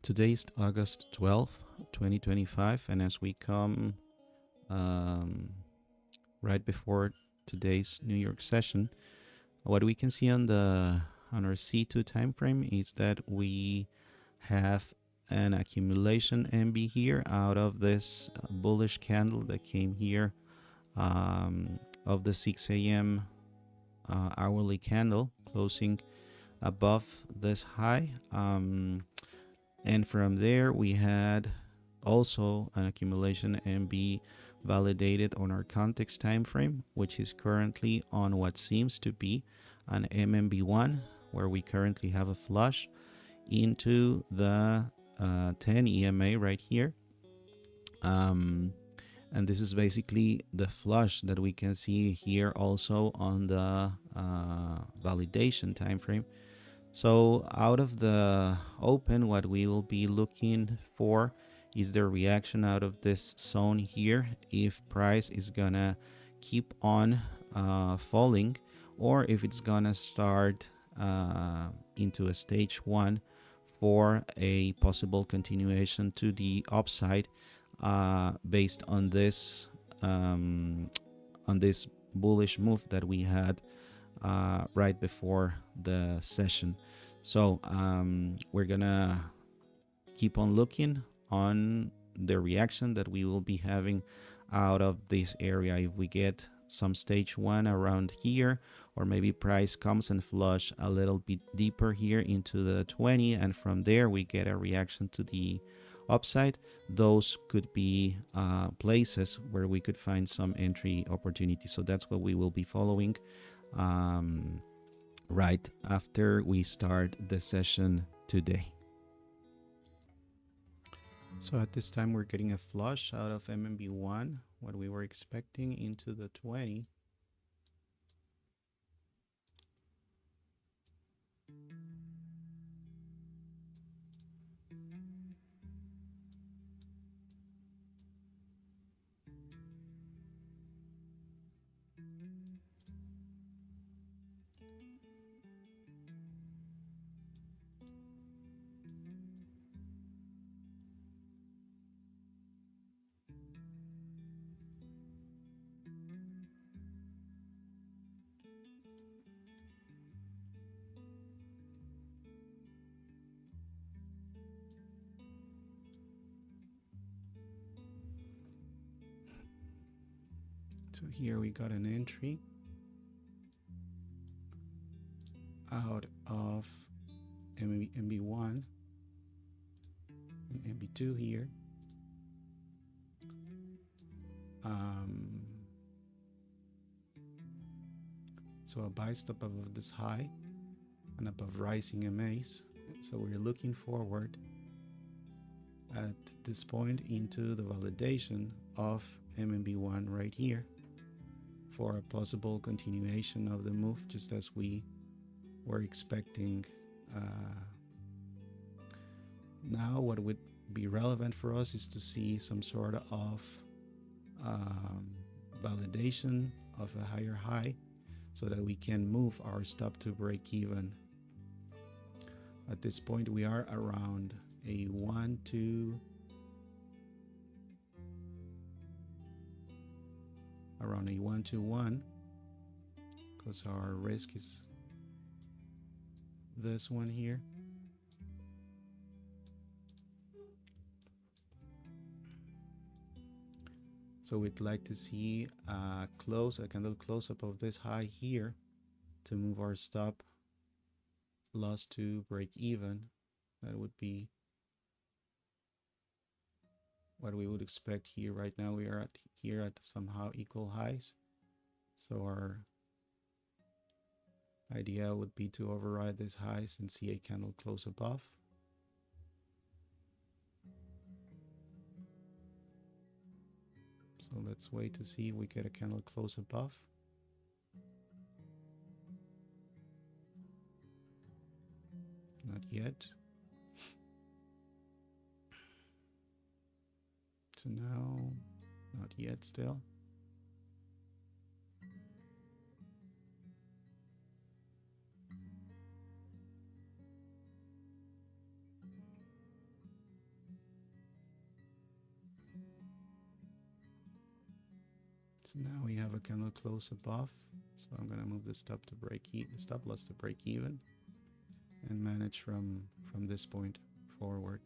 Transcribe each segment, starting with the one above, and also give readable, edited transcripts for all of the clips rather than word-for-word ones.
Today's August 12th, 2025, and as we come um, right before today's New York session, what we can see on our C2 time frame is that we have an accumulation MB here out of this bullish candle that came here of the 6 a.m. Hourly candle closing above this high. And from there, we had also an accumulation MB validated on our context time frame, which is currently on what seems to be an MMB1, where we currently have a flush into the 10 EMA right here. And this is basically the flush that we can see here also on the validation time frame. So out of the open, what we will be looking for is the reaction out of this zone here, if price is gonna keep on falling, or if it's gonna start into a stage one for a possible continuation to the upside, based on this bullish move that we had right before the session. So we're gonna keep on looking on the reaction that we will be having out of this area. If we get some stage one around here, or maybe price comes and flush a little bit deeper here into the 20, and from there we get a reaction to the upside, those could be places where we could find some entry opportunity. So that's what we will be following right after we start the session today. So at this time, we're getting a flush out of MMB1, what we were expecting, into the 20. So here we got an entry out of MB1 and MB2 here. So a buy stop above this high and above rising MAs. So we're looking forward at this point into the validation of MMB1 right here for a possible continuation of the move, just as we were expecting. Now what would be relevant for us is to see some sort of validation of a higher high so that we can move our stop to break even. At this point, we are around a 1, 2, around a 1 to 1, because our risk is this one here. So we'd like to see a candle close up of this high here to move our stop loss to break even. That would be what we would expect here. Right now we are here at somehow equal highs. So our idea would be to override these highs and see a candle close above. So let's wait to see if we get a candle close above. Not yet. So now, not yet still. So now we have a candle close above. So I'm gonna move the stop loss to break even, and manage from this point forward.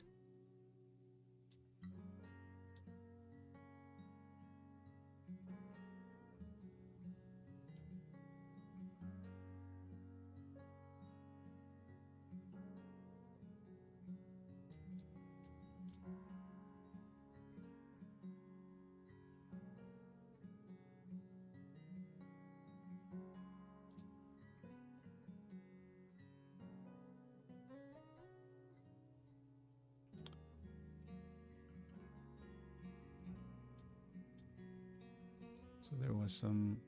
So there was some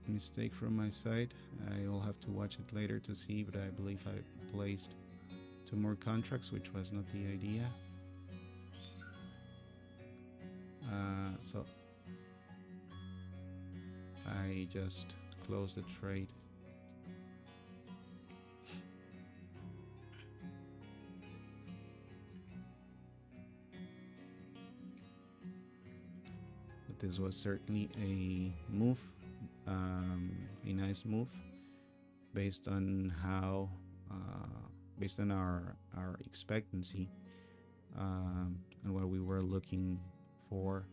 mistake from my side. I will have to watch it later to see, but I believe I placed 2 more contracts, which was not the idea. So I just closed the trade. But this was certainly a move, a nice move, based on how, based on our expectancy, and what we were looking for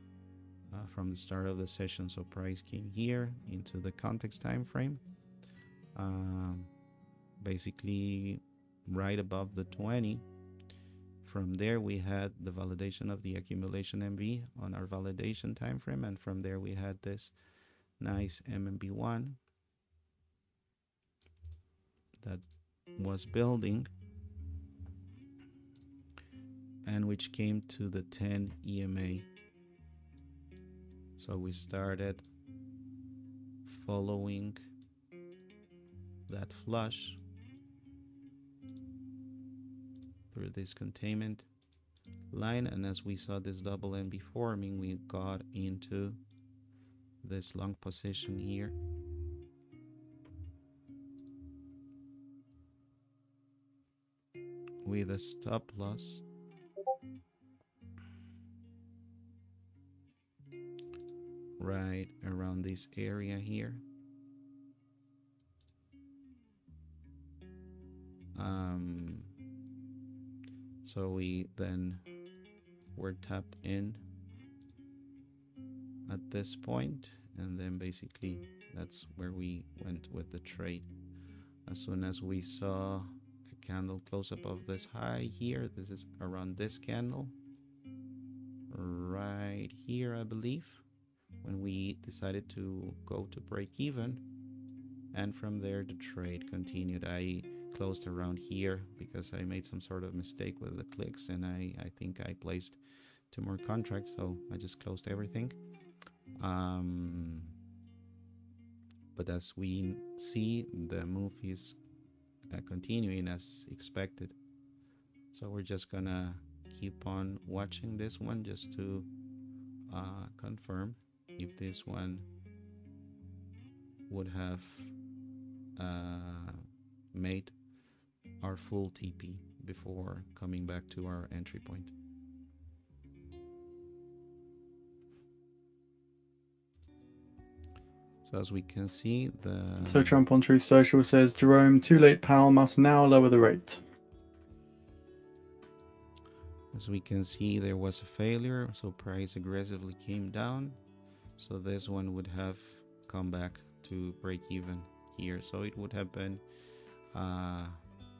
from the start of the session. So price came here into the context time frame, basically right above the 20. From there we had the validation of the accumulation MV on our validation time frame, and from there we had this nice MMB1 that was building, and which came to the 10 EMA. So we started following that flush through this containment line, and as we saw this double MB forming, we got into this long position here. With a stop loss right around this area here. So we then were tapped in at this point, and then basically that's where we went with the trade. As soon as we saw a candle close above this high here, this is around this candle right here, I believe, when we decided to go to break even, and from there the trade continued. I closed around here because I made some sort of mistake with the clicks, and I think I placed 2 more contracts, so I just closed everything. But as we see, the move is continuing as expected, so we're just gonna keep on watching this one just to confirm if this one would have made our full TP before coming back to our entry point. So as we can see, So Trump on Truth Social says, Jerome, too late, pal, must now lower the rate. As we can see, there was a failure, so price aggressively came down. So this one would have come back to break even here. So it would have been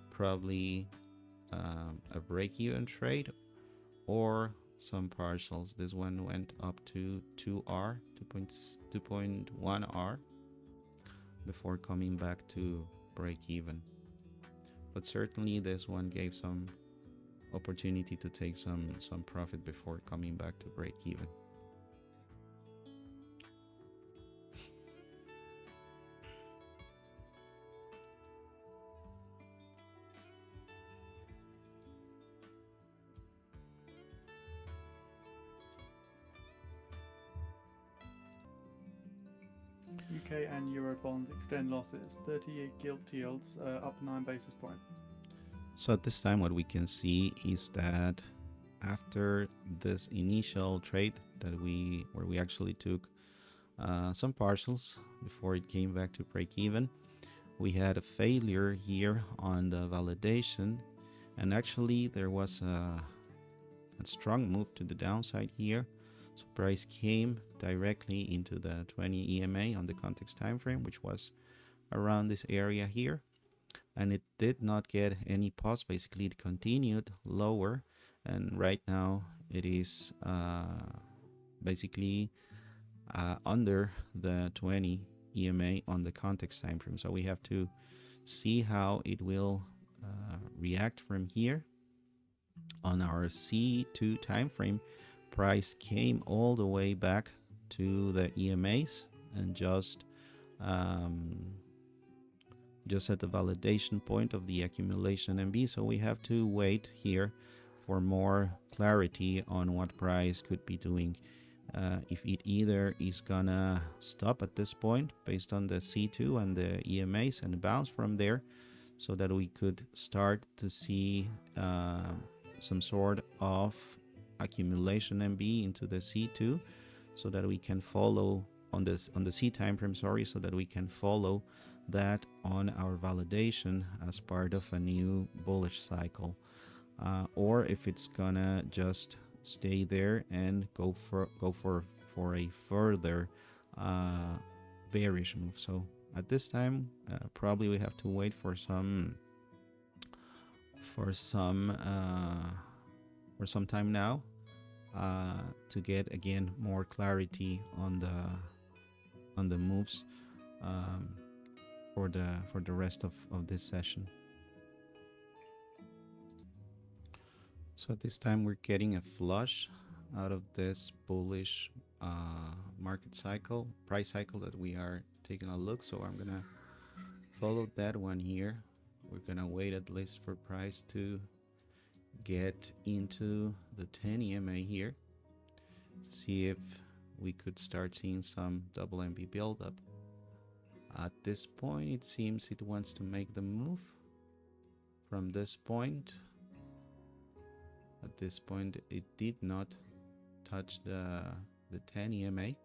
probably a break even trade or some partials. This one went up to 2R, 2.1R before coming back to break even. But certainly this one gave some opportunity to take some profit before coming back to break even. UK and Euro bonds extend losses. 30-year gilt yields up 9 basis points. So at this time, what we can see is that after this initial trade that where we actually took some partials before it came back to break even. We had a failure here on the validation, and actually there was a strong move to the downside here. So price came directly into the 20 EMA on the context time frame, which was around this area here, and it did not get any pause. Basically it continued lower, and right now it is basically under the 20 EMA on the context time frame. So we have to see how it will react from here. On our C2 time frame, price came all the way back to the EMAs and just at the validation point of the accumulation MB. So we have to wait here for more clarity on what price could be doing. If it either is gonna stop at this point based on the C2 and the EMAs and bounce from there, so that we could start to see some sort of accumulation MB into the C2, so that we can follow on the C time frame, so that we can follow that on our validation as part of a new bullish cycle, or if it's gonna just stay there and go for a further bearish move. So at this time, probably we have to wait for some time now to get again more clarity on the moves for the rest of this session. So at this time we're getting a flush out of this bullish market cycle, price cycle that we are taking a look. So I'm gonna follow that one here. We're gonna wait at least for price to get into the 10 EMA here to see if we could start seeing some double MB buildup. At this point it seems it wants to make the move from this point. At this point it did not touch the 10 EMA.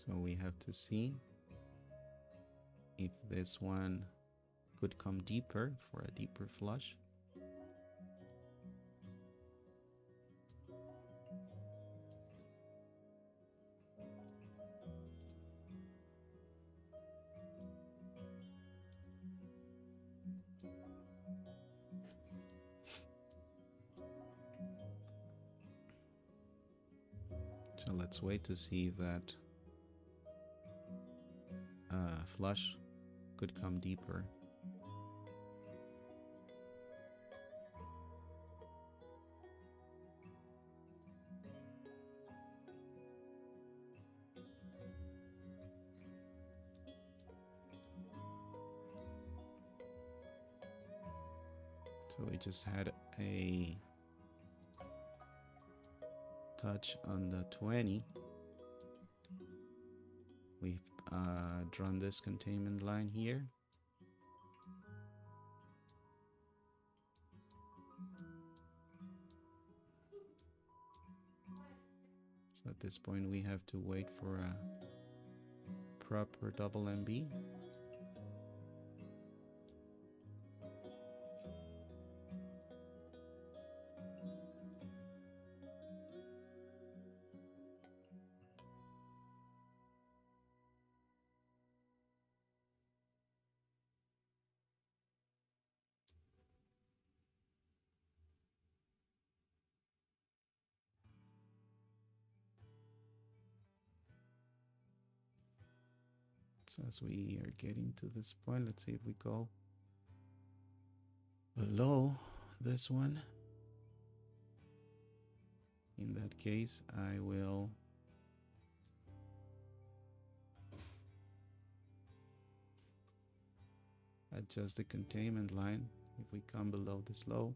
So we have to see if this one could come deeper for a deeper flush. So let's wait to see if that flush could come deeper. So we just had a touch on the 20. We've drawn this containment line here. So at this point we have to wait for a proper double MB. So as we are getting to this point, let's see if we go below this one. In that case, I will adjust the containment line if we come below this low.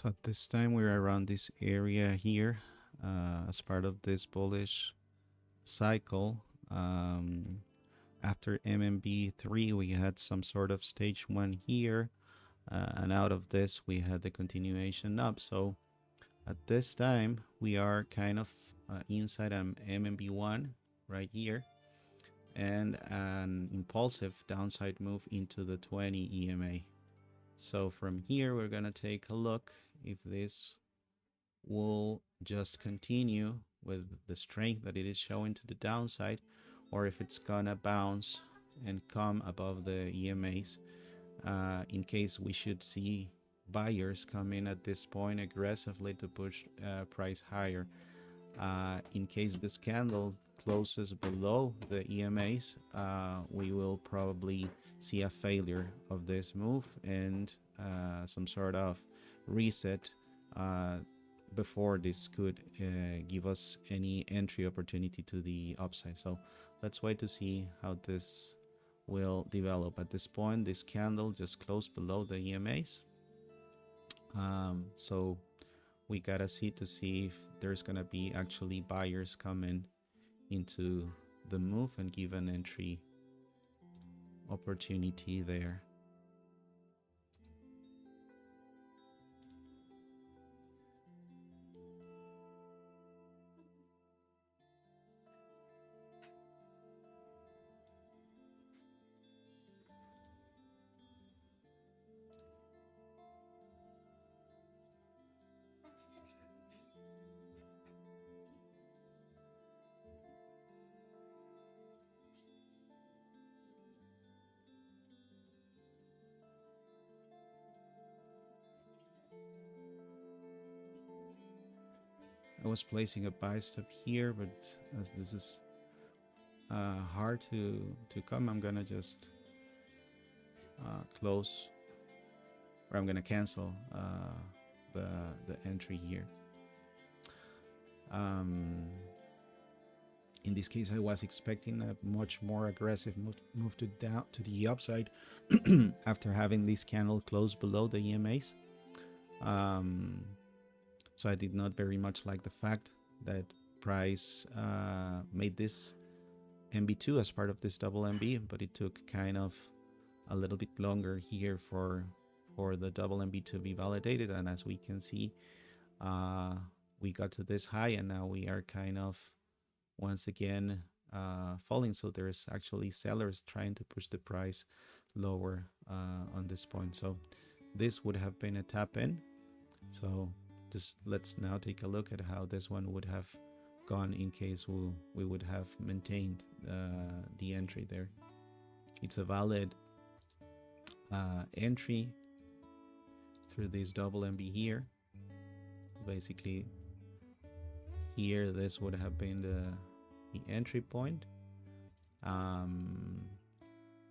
So at this time we're around this area here as part of this bullish cycle. After MMB3 we had some sort of stage 1 here, and out of this we had the continuation up. So at this time we are kind of inside an MMB1 right here, and an impulsive downside move into the 20 EMA. So from here we're gonna take a look if this will just continue with the strength that it is showing to the downside, or if it's gonna bounce and come above the EMAs. In case we should see buyers come in at this point aggressively to push price higher. In case this candle closes below the EMAs, we will probably see a failure of this move and some sort of reset before this could give us any entry opportunity to the upside. So let's wait to see how this will develop. At this point, this candle just closed below the EMAs. So we gotta see if there's gonna be actually buyers coming into the move and give an entry opportunity there. I was placing a buy stop here, but as this is hard to come, I'm gonna just close, or I'm gonna cancel the entry here. In this case, I was expecting a much more aggressive move to the upside after having this candle close below the EMAs. So I did not very much like the fact that price made this MB2 as part of this double MB, but it took kind of a little bit longer here for the double MB to be validated. And as we can see, we got to this high, and now we are kind of once again falling. So there's actually sellers trying to push the price lower on this point. So this would have been a tap in. So just let's now take a look at how this one would have gone in case we would have maintained the entry there. It's a valid entry through this double MB here. Basically here this would have been the entry point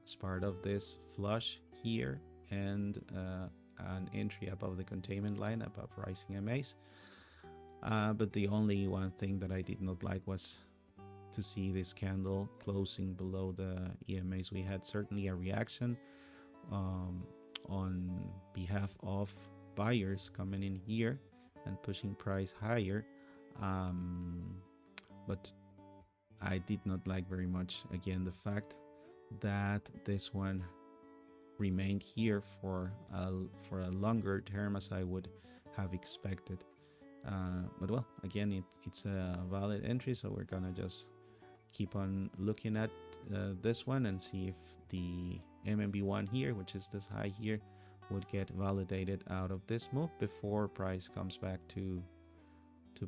as part of this flush here, and an entry above the containment line, above rising MAs. But the only one thing that I did not like was to see this candle closing below the EMAs. We had certainly a reaction on behalf of buyers coming in here and pushing price higher, but I did not like very much, again, the fact that this one remained here for a longer term as I would have expected. But well, again, it's a valid entry, so we're gonna just keep on looking at this one and see if the MMB1 here, which is this high here, would get validated out of this move before price comes back to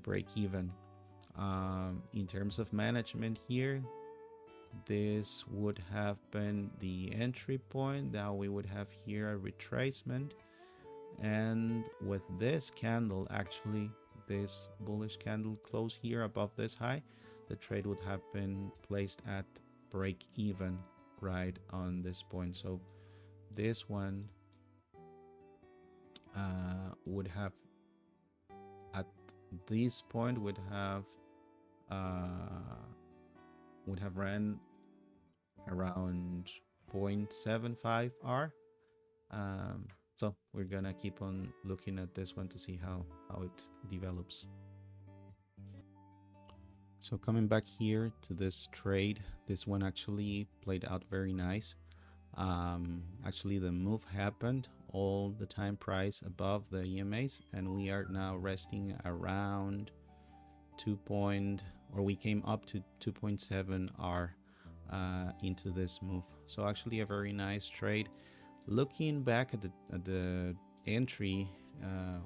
break even. In terms of management here, this would have been the entry point. Now we would have here a retracement, and with this candle, actually this bullish candle close here above this high, the trade would have been placed at break even right on this point. So this one would have, at this point, would have ran around 0.75 R. So we're gonna keep on looking at this one to see how it develops. So coming back here to this trade, this one actually played out very nice. Actually, the move happened all the time price above the EMAs, and we are now resting around 2 point, or we came up to 2.7 R into this move. So actually a very nice trade. Looking back at the entry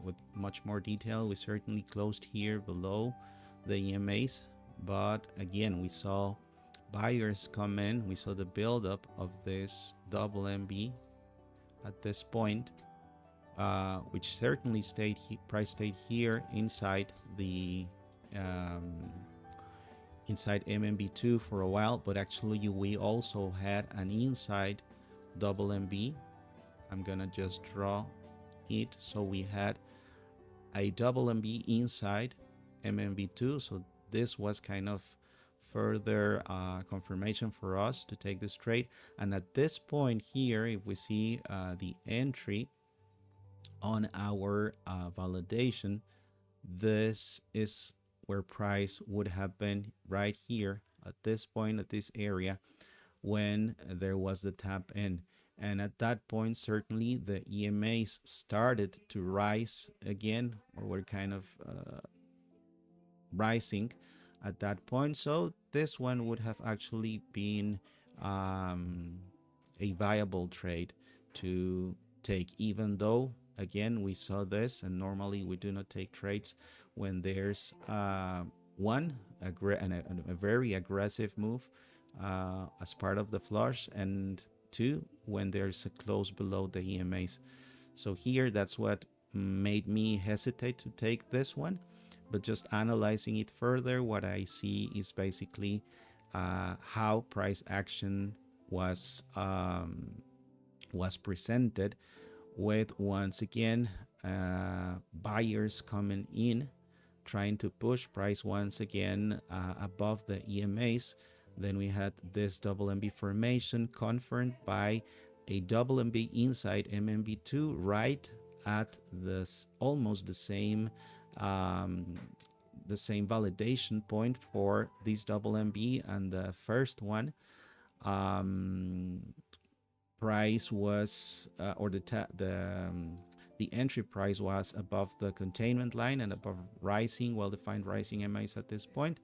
with much more detail, we certainly closed here below the EMAs, but again we saw buyers come in. We saw the buildup of this double MB at this point, which certainly price stayed here inside the inside MMB2 for a while, but actually we also had an inside double MB. I'm gonna just draw it. So we had a double MB inside MMB2, so this was kind of further confirmation for us to take this trade. And at this point here, if we see the entry on our validation, this is where price would have been right here at this point, at this area, when there was the tap in. And at that point, certainly the EMAs started to rise again, or were kind of rising at that point. So this one would have actually been a viable trade to take, even though again we saw this, and normally we do not take trades when there's a very aggressive move as part of the flush, and two, when there's a close below the EMAs. So here, that's what made me hesitate to take this one. But just analyzing it further, what I see is basically how price action was presented, with once again buyers coming in, trying to push price once again above the EMAs. Then we had this double MB formation confirmed by a double MB inside MMB2 right at this almost the same validation point for this double MB. And the first one price was or the entry price was above the containment line and above rising, well-defined rising MAs at this point.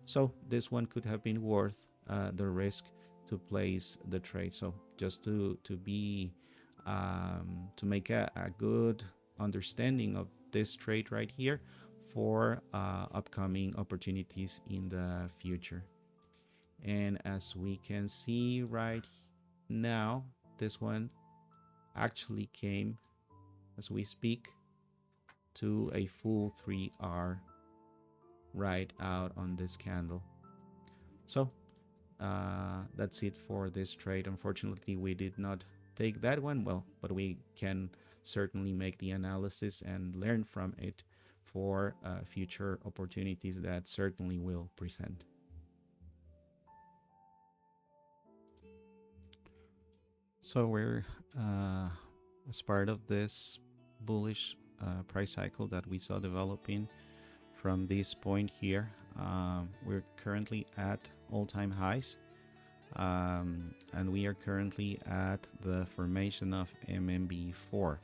So this one could have been worth the risk to place the trade. So just to make a good understanding of this trade right here for upcoming opportunities in the future. And as we can see right now, this one actually came, as we speak, to a full 3R right out on this candle. So that's it for this trade. Unfortunately, we did not take that one, but we can certainly make the analysis and learn from it for future opportunities that certainly will present. So we're as part of this bullish price cycle that we saw developing from this point here, we're currently at all-time highs, and we are currently at the formation of MMB4.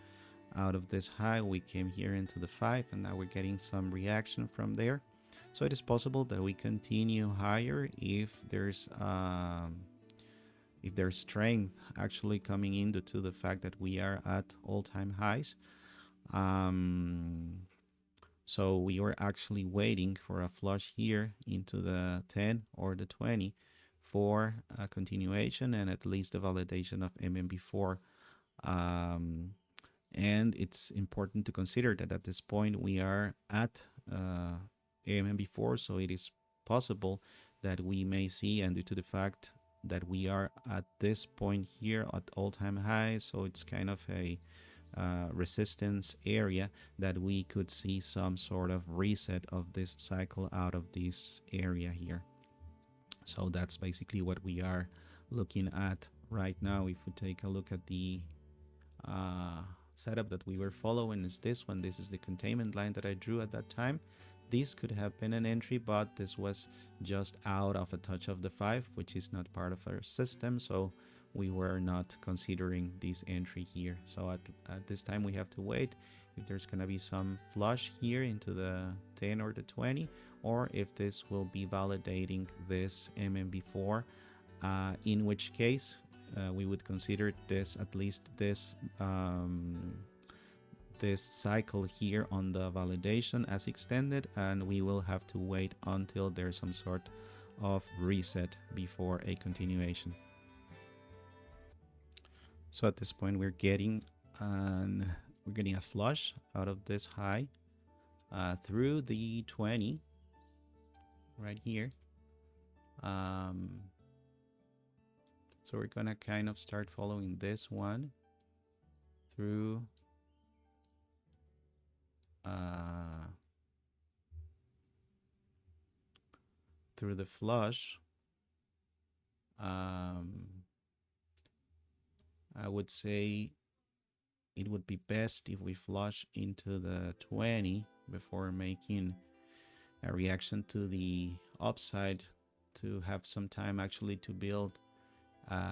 Out of this high, we came here into the 5, and now we're getting some reaction from there. So it is possible that we continue higher if there's strength actually coming into the fact that we are at all-time highs. So we were actually waiting for a flush here into the 10 or the 20 for a continuation and at least the validation of MMB4. And it's important to consider that at this point we are at MMB4, so it is possible that we may see, and due to the fact that we are at this point here at all-time highs, so it's kind of a resistance area, that we could see some sort of reset of this cycle out of this area here. So that's basically what we are looking at right now. If we take a look at the setup that we were following is this one. This is the containment line that I drew at that time. This could have been an entry, but this was just out of a touch of the 5, which is not part of our system, so we were not considering this entry here. So at this time we have to wait if there's going to be some flush here into the 10 or the 20, or if this will be validating this MMB4, in which case we would consider this, at least this this cycle here on the validation as extended, and we will have to wait until there's some sort of reset before a continuation. So at this point we're getting a flush out of this high through the 20 right here. So we're gonna kind of start following this one through through the flush. I would say it would be best if we flush into the 20 before making a reaction to the upside, to have some time actually to build a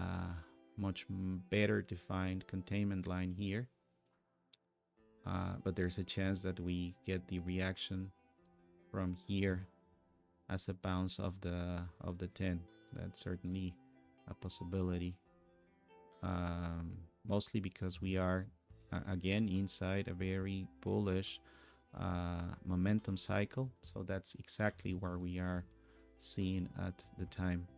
much better defined containment line here. But there's a chance that we get the reaction from here as a bounce of the 10. That's certainly a possibility. Mostly because we are again inside a very bullish momentum cycle, so that's exactly where we are seeing at the time.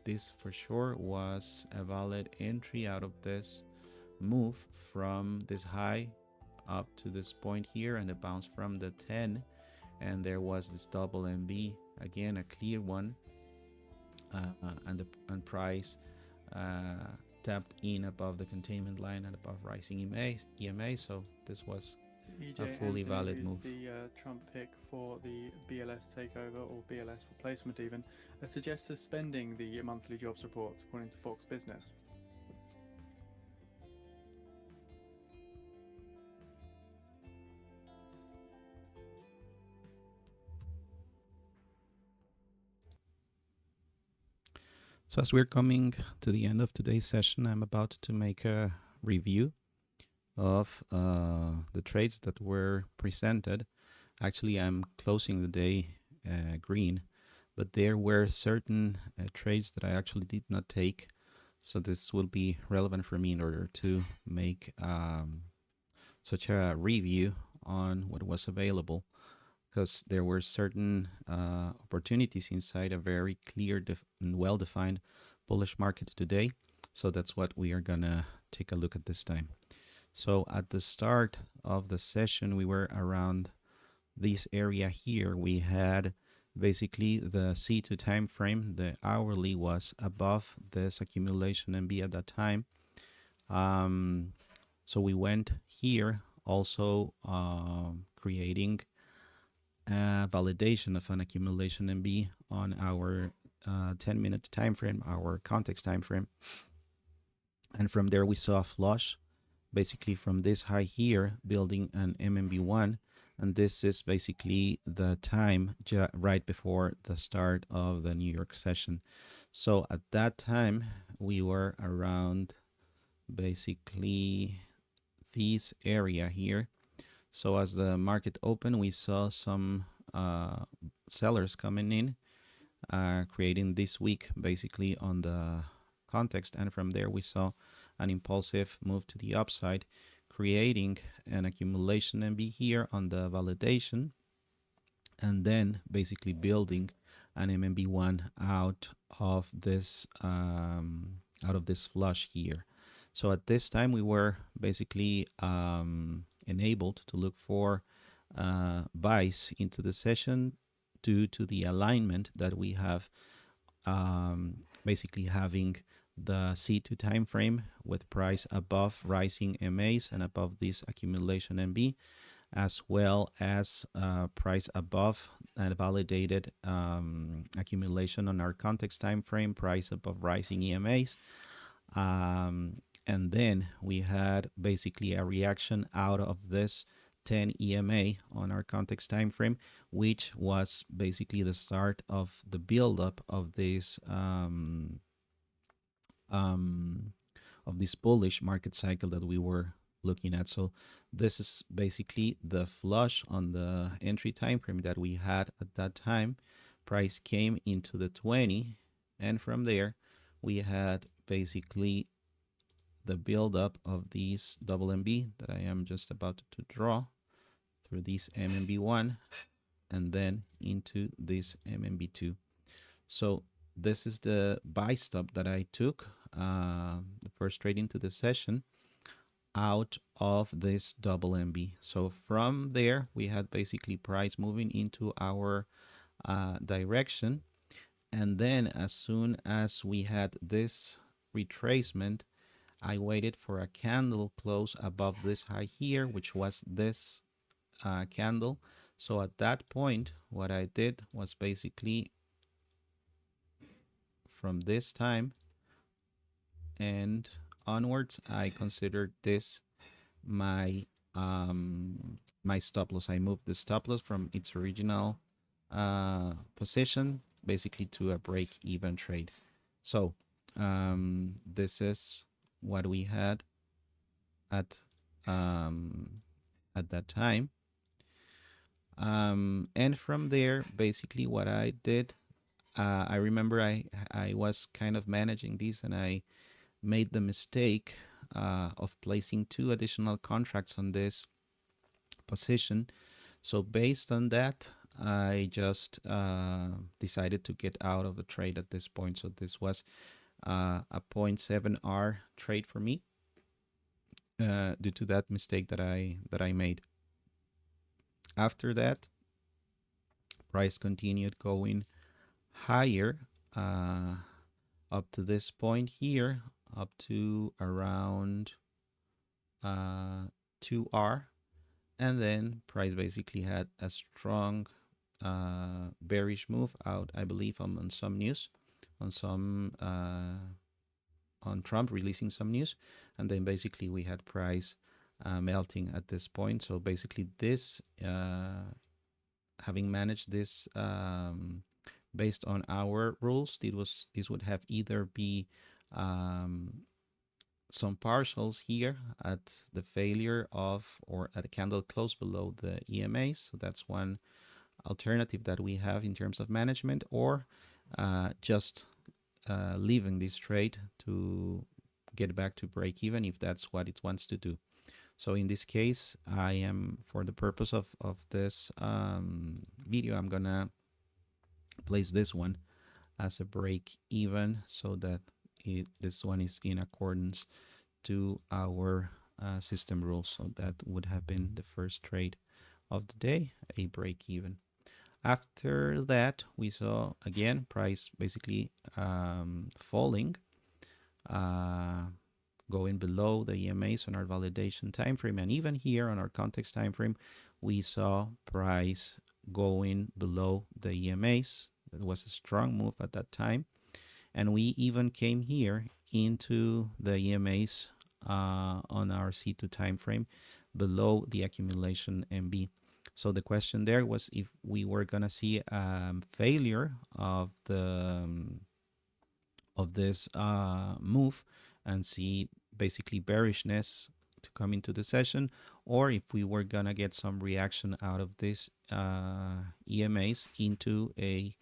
This for sure was a valid entry out of this move from this high up to this point here, and a bounce from the 10, and there was this double MB, again a clear one, and price tapped in above the containment line and above rising EMA, so this was a fully valid move. The Trump pick for the BLS takeover, or BLS replacement even, suggests suspending the monthly jobs reports, according to Fox Business. So as we're coming to the end of today's session, I'm about to make a review of the trades that were presented. Actually, I'm closing the day green, but there were certain trades that I actually did not take. So this will be relevant for me in order to make such a review on what was available, because there were certain opportunities inside a very clear and well-defined bullish market today. So that's what we are gonna take a look at this time. So at the start of the session, we were around this area here. We had basically the C2 time frame. The hourly was above this accumulation MB at that time. So we went here also creating a validation of an accumulation MB on our 10-minute time frame, our context time frame, and from there we saw a flush, basically from this high here, building an MMB1, and this is basically the time right before the start of the New York session. So at that time we were around basically this area here. So as the market opened, we saw some sellers coming in, creating this week basically on the context, and from there we saw an impulsive move to the upside, creating an accumulation MB here on the validation, and then basically building an MMB1 out of this flush here. So at this time we were basically enabled to look for buys into the session due to the alignment that we have, basically having the C2 time frame with price above rising MAs and above this accumulation MB, as well as price above and validated accumulation on our context time frame, price above rising EMAs. And then we had basically a reaction out of this 10 EMA on our context time frame, which was basically the start of the buildup of this bullish market cycle that we were looking at. So this is basically the flush on the entry time frame that we had at that time. Price came into the 20, and from there we had basically the buildup of these double MB that I am just about to draw through this MMB1 and then into this MMB2. So this is the buy stop that I took the first trade into the session out of this double MB. So from there, we had basically price moving into our direction. And then as soon as we had this retracement, I waited for a candle close above this high here, which was this candle. So at that point, what I did was basically from this time and onwards, I considered this my my stop loss. I moved the stop loss from its original position basically to a break-even trade. So this is what we had at that time. And from there, basically what I did, I remember I was kind of managing this, and I made the mistake of placing 2 additional contracts on this position. So based on that, I just decided to get out of the trade at this point. So this was a 0.7R trade for me due to that mistake that I made. After that, price continued going higher up to this point here, up to around 2R, and then price basically had a strong bearish move out, I believe, on some news, on some on Trump releasing some news, and then basically we had price melting at this point. So basically this having managed this based on our rules, this would have either be some partials here at the failure of, or at a candle close below the EMAs. So that's one alternative that we have in terms of management, or just leaving this trade to get back to break even if that's what it wants to do. So in this case, I am, for the purpose of this video, I'm gonna place this one as a break even, so that this one is in accordance to our system rules. So that would have been the first trade of the day, a break even. After that, we saw again price basically falling, going below the EMAs on our validation time frame, and even here on our context time frame, we saw price going below the EMAs. That was a strong move at that time, and we even came here into the EMAs on our C2 time frame below the accumulation MB. So the question there was if we were gonna see failure of the of this move and see basically bearishness to come into the session, or if we were gonna get some reaction out of this EMAs into a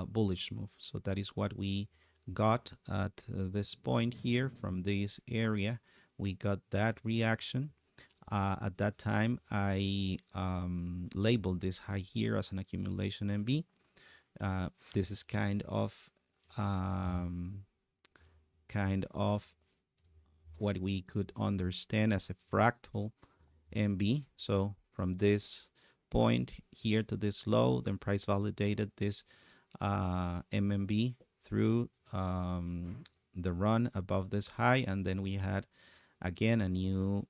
bullish move. So that is what we got at this point here. From this area, we got that reaction. At that time, I labeled this high here as an accumulation MB. This is kind of what we could understand as a fractal MB. So from this point here to this low, then price validated this MMB through the run above this high, and then we had again a new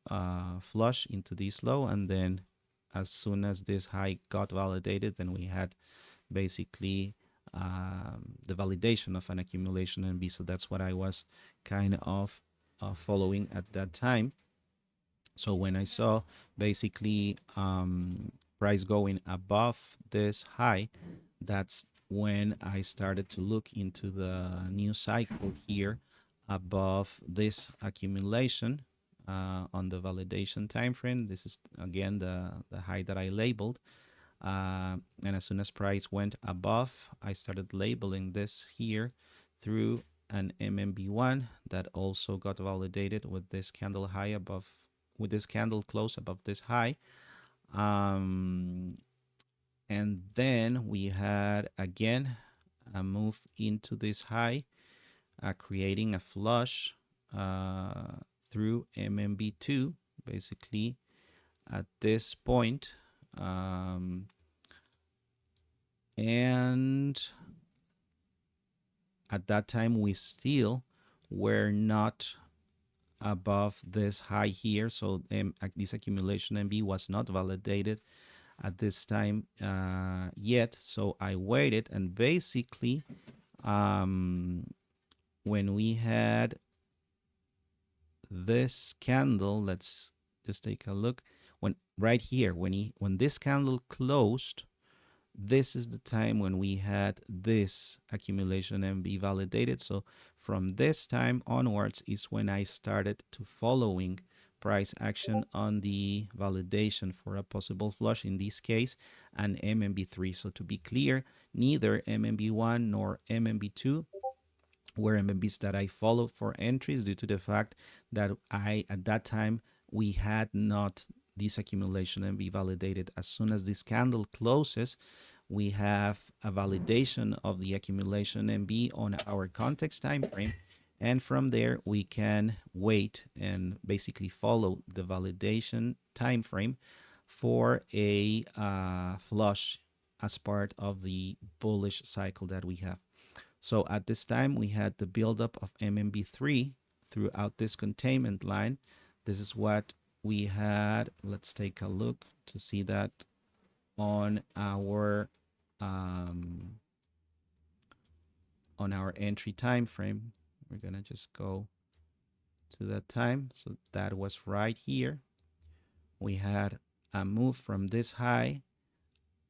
flush into this low, and then as soon as this high got validated, then we had basically the validation of an accumulation MB. So that's what I was kind of following at that time. So when I saw basically price going above this high, that's when I started to look into the new cycle here above this accumulation on the validation time frame. This is again the high that I labeled. And as soon as price went above, I started labeling this here through an MMB1 that also got validated with this candle high above, with this candle close above this high. And then we had again a move into this high, creating a flush through MMB2, basically at this point. And at that time, we still were not above this high here. So this accumulation MB was not validated at this time yet. So I waited, and basically when we had this candle, let's just take a look. When right here, when this candle closed, this is the time when we had this accumulation MB validated. So from this time onwards is when I started to following price action on the validation for a possible flush, in this case, an MMB3. So to be clear, neither MMB1 nor MMB2 were MMBs that I followed for entries, due to the fact that at that time, we had not this accumulation and be validated. As soon as this candle closes, we have a validation of the accumulation MB on our context time frame, and from there we can wait and basically follow the validation time frame for a flush as part of the bullish cycle that we have. So at this time, we had the buildup of MMB3 throughout this containment line. This is what we had. Let's take a look to see that on our entry time frame. We're gonna just go to that time. So that was right here. We had a move from this high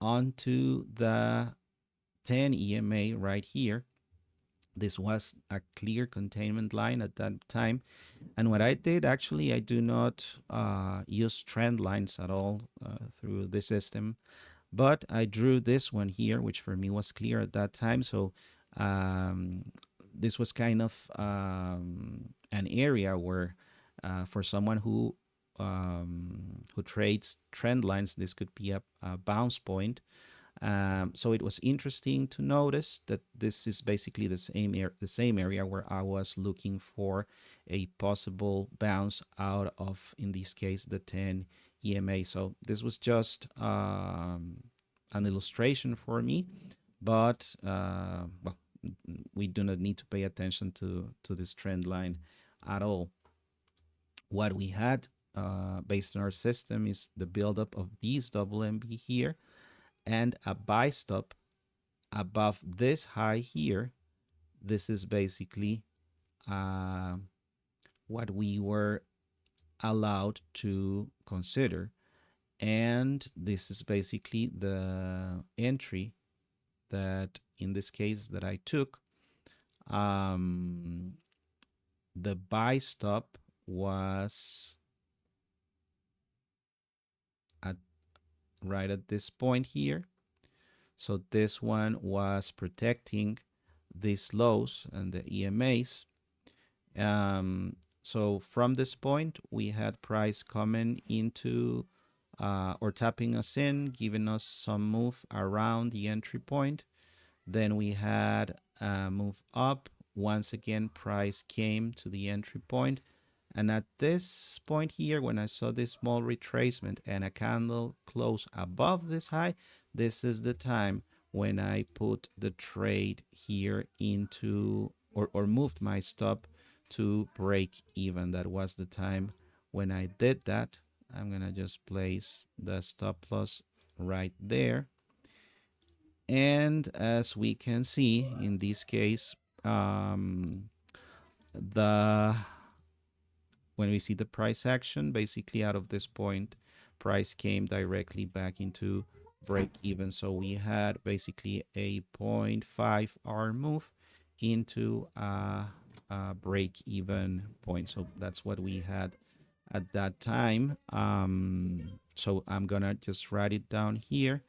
onto the 10 EMA right here. This was a clear containment line at that time. And what I did, actually, I do not use trend lines at all through the system, but I drew this one here, which for me was clear at that time. So this was kind of an area where for someone who trades trend lines, this could be a bounce point. So it was interesting to notice that this is basically the same area where I was looking for a possible bounce out of, in this case, the 10 EMA. So this was just an illustration for me, but well, we do not need to pay attention to this trend line at all. What we had based on our system is the buildup of these double MB here, and a buy stop above this high here. This is basically what we were allowed to consider, and this is basically the entry that, in this case, that I took. The buy stop was right at this point here. So this one was protecting these lows and the EMAs. So from this point, we had price coming into or tapping us in, giving us some move around the entry point. Then we had a move up. Once again, price came to the entry point. And at this point here, when I saw this small retracement and a candle close above this high, this is the time when I put the trade here into, or moved my stop to break even. That was the time when I did that. I'm gonna just place the stop loss right there. And as we can see in this case, the when we see the price action, basically out of this point, price came directly back into break even. So we had basically a 0.5 hour move into a break even point. So that's what we had at that time. So I'm gonna just write it down here,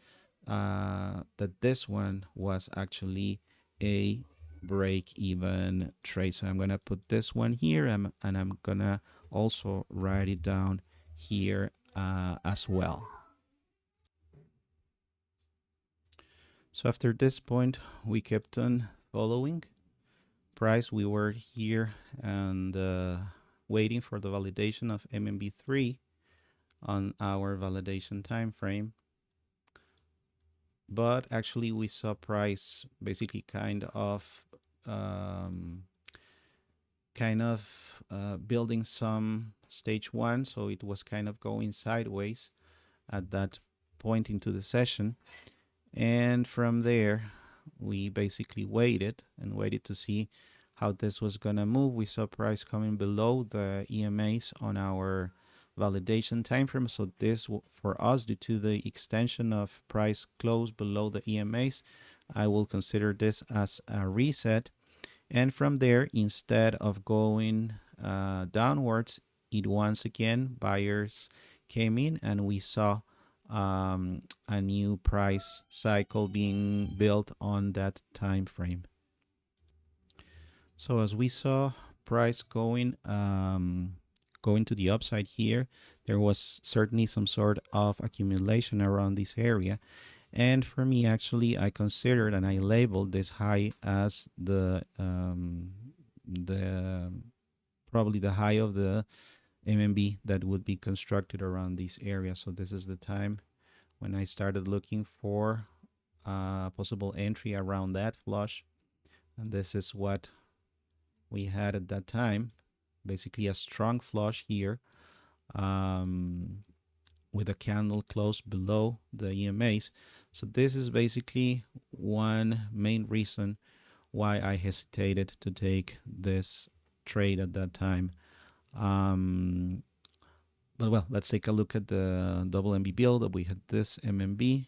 that this one was actually a break even trade. So I'm gonna put this one here, and I'm gonna also write it down here as well. So after this point, we kept on following price. We were here and waiting for the validation of MMB3 on our validation time frame. But actually we saw price basically kind of building some stage one, so it was kind of going sideways at that point into the session. And from there we basically waited to see how this was gonna move. We saw price coming below the EMAs on our validation time frame. So this for us, due to the extension of price close below the EMAs, I will consider this as a reset. And from there, instead of going downwards, it once again buyers came in and we saw a new price cycle being built on that time frame. So as we saw price going to the upside here, there was certainly some sort of accumulation around this area. And for me, actually, I considered and I labeled this high as the probably the high of the MMB that would be constructed around this area. So this is the time when I started looking for possible entry around that flush, and this is what we had at that time. Basically, a strong flush here. With a candle close below the EMAs. So this is basically one main reason why I hesitated to take this trade at that time. But well, let's take a look at the double MB build. We had this MMB,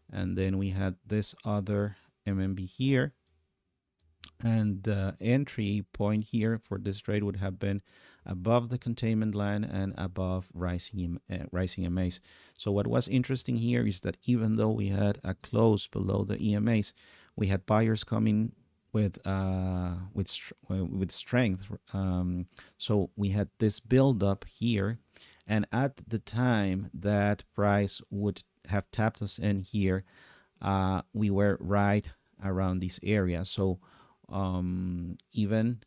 and then we had this other MMB here. And the entry point here for this trade would have been above the containment line and above rising EMAs. So what was interesting here is that even though we had a close below the EMAs, we had buyers coming with strength. So we had this build up here, and at the time that price would have tapped us in here, we were right around this area. So even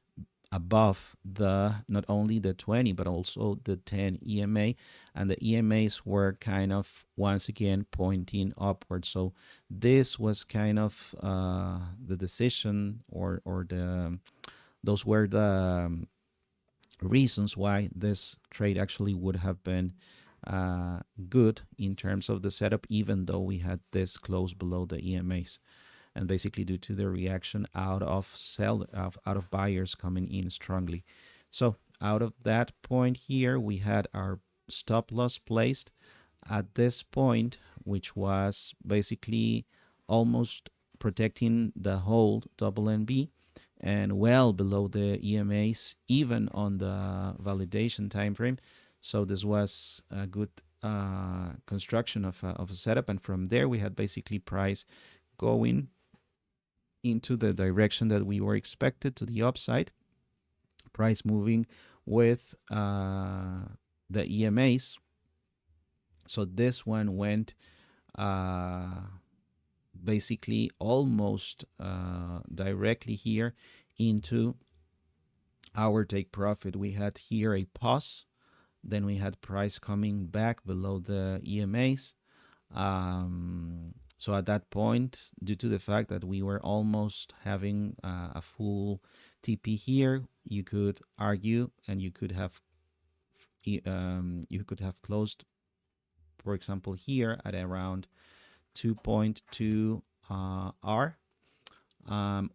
above the not only the 20 but also the 10 EMA, and the EMAs were kind of once again pointing upward. So this was kind of the decision, or the those were the reasons why this trade actually would have been good in terms of the setup, even though we had this close below the EMAs. And basically due to the reaction out of buyers coming in strongly. So out of that point here, we had our stop loss placed at this point, which was basically almost protecting the whole double NB and well below the EMAs, even on the validation time frame. So this was a good construction of a setup, and from there we had basically price going into the direction that we were expected, to the upside, price moving with the EMAs. So this one went basically almost directly here into our take profit. We had here a pause, then we had price coming back below the EMAs. So at that point, due to the fact that we were almost having a full TP here, you could argue and you could have you could have closed, for example, here at around 2.2 R,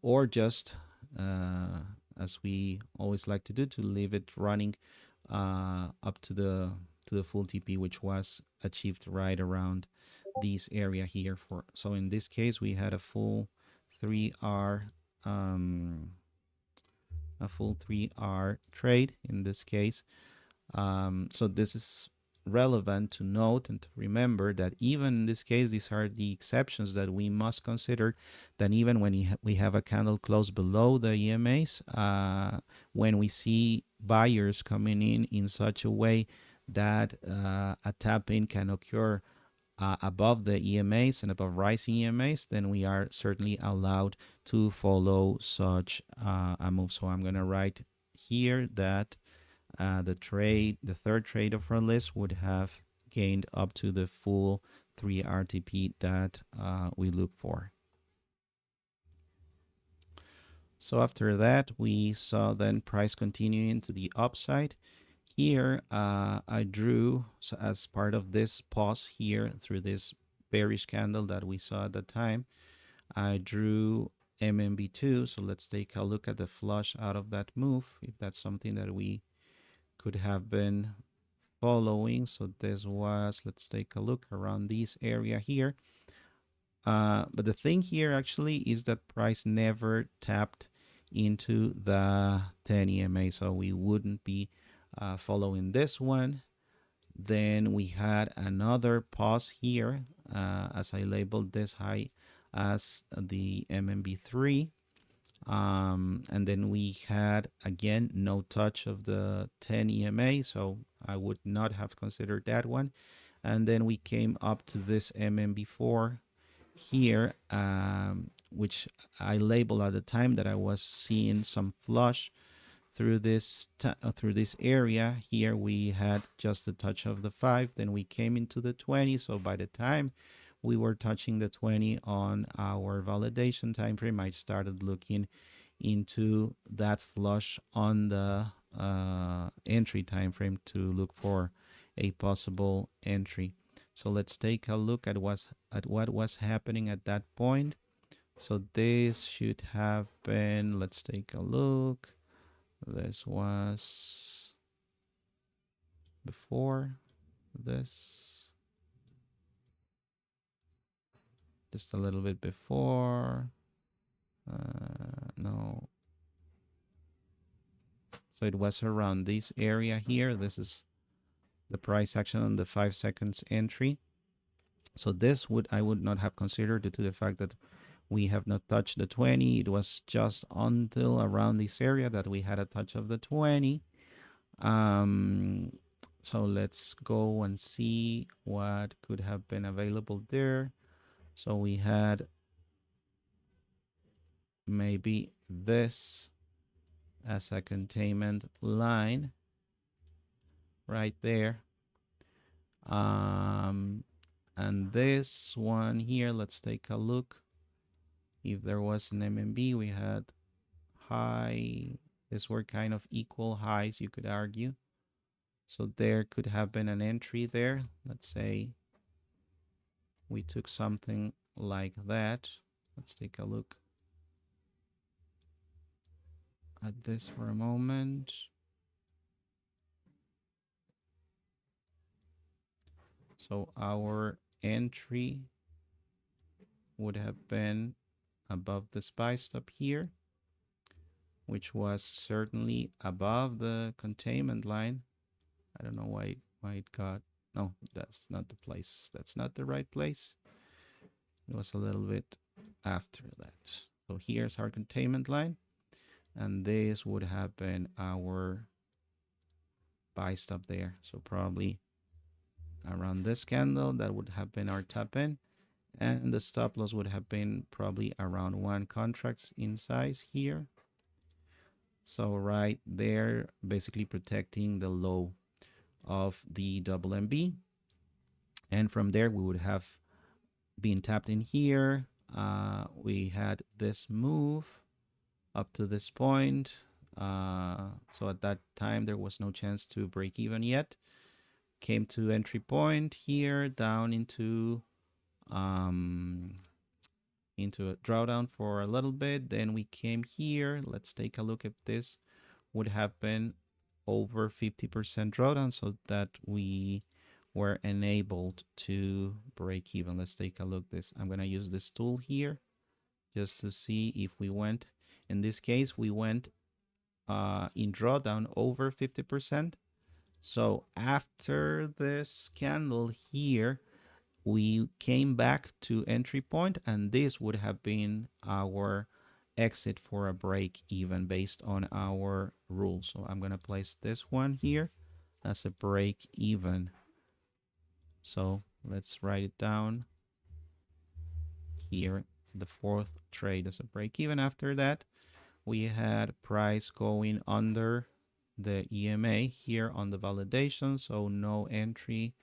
or just as we always like to do, to leave it running up to the full TP, which was achieved right around this area here. So in this case, we had a full 3R trade in this case. So this is relevant to note and to remember that even in this case, these are the exceptions that we must consider, that even when we have a candle close below the EMAs, when we see buyers coming in such a way that a tap in can occur above the EMAs and above rising EMAs, then we are certainly allowed to follow such a move. So I'm going to write here that the third trade of our list would have gained up to the full 3 RTP that we look for. So after that, we saw then price continuing to the upside. Here, I drew, so as part of this pause here through this bearish candle that we saw at the time, I drew MMB2. So let's take a look at the flush out of that move, if that's something that we could have been following. So this was, let's take a look around this area here. But the thing here actually is that price never tapped into the 10 EMA, so we wouldn't be following this one. Then we had another pause here, as I labeled this high as the MMB3. And then we had again no touch of the 10 EMA, so I would not have considered that one. And then we came up to this MMB4 here, which I labeled at the time that I was seeing some flush through this area. Here we had just a touch of the 5, then we came into the 20. So by the time we were touching the 20 on our validation time frame, I started looking into that flush on the entry time frame to look for a possible entry. So let's take a look at what was happening at that point. So this should have been, let's take a look. This was before this, just a little bit before. No. So it was around this area here. This is the price action on the 5 seconds entry. So this I would not have considered due to the fact that we have not touched the 20. It was just until around this area that we had a touch of the 20. So let's go and see what could have been available there. So we had maybe this as a containment line right there. And this one here, let's take a look. If there was an MMB, we had high. These were kind of equal highs, you could argue. So there could have been an entry there. Let's say we took something like that. Let's take a look at this for a moment. So our entry would have been above the SPY stop here, which was certainly above the containment line. I don't know why it got, no, that's not the place. That's not the right place. It was a little bit after that. So here's our containment line, and this would have been our buy stop there. So probably around this candle, that would have been our top in, and the stop loss would have been probably around 1 contracts in size here. So right there, basically protecting the low of the double MB. And from there, we would have been tapped in here. We had this move up to this point. So at that time, there was no chance to break even yet. Came to entry point here, down into a drawdown for a little bit. Then we came here. Let's take a look at this. Would have been over 50% drawdown, so that we were enabled to break even. Let's take a look this. I'm gonna use this tool here just to see if we went. In this case, we went in drawdown over 50%. So after this candle here, we came back to entry point, and this would have been our exit for a break even based on our rules. So I'm going to place this one here as a break even. So let's write it down here. The fourth trade as a break even. After that, we had price going under the EMA here on the validation, so no entry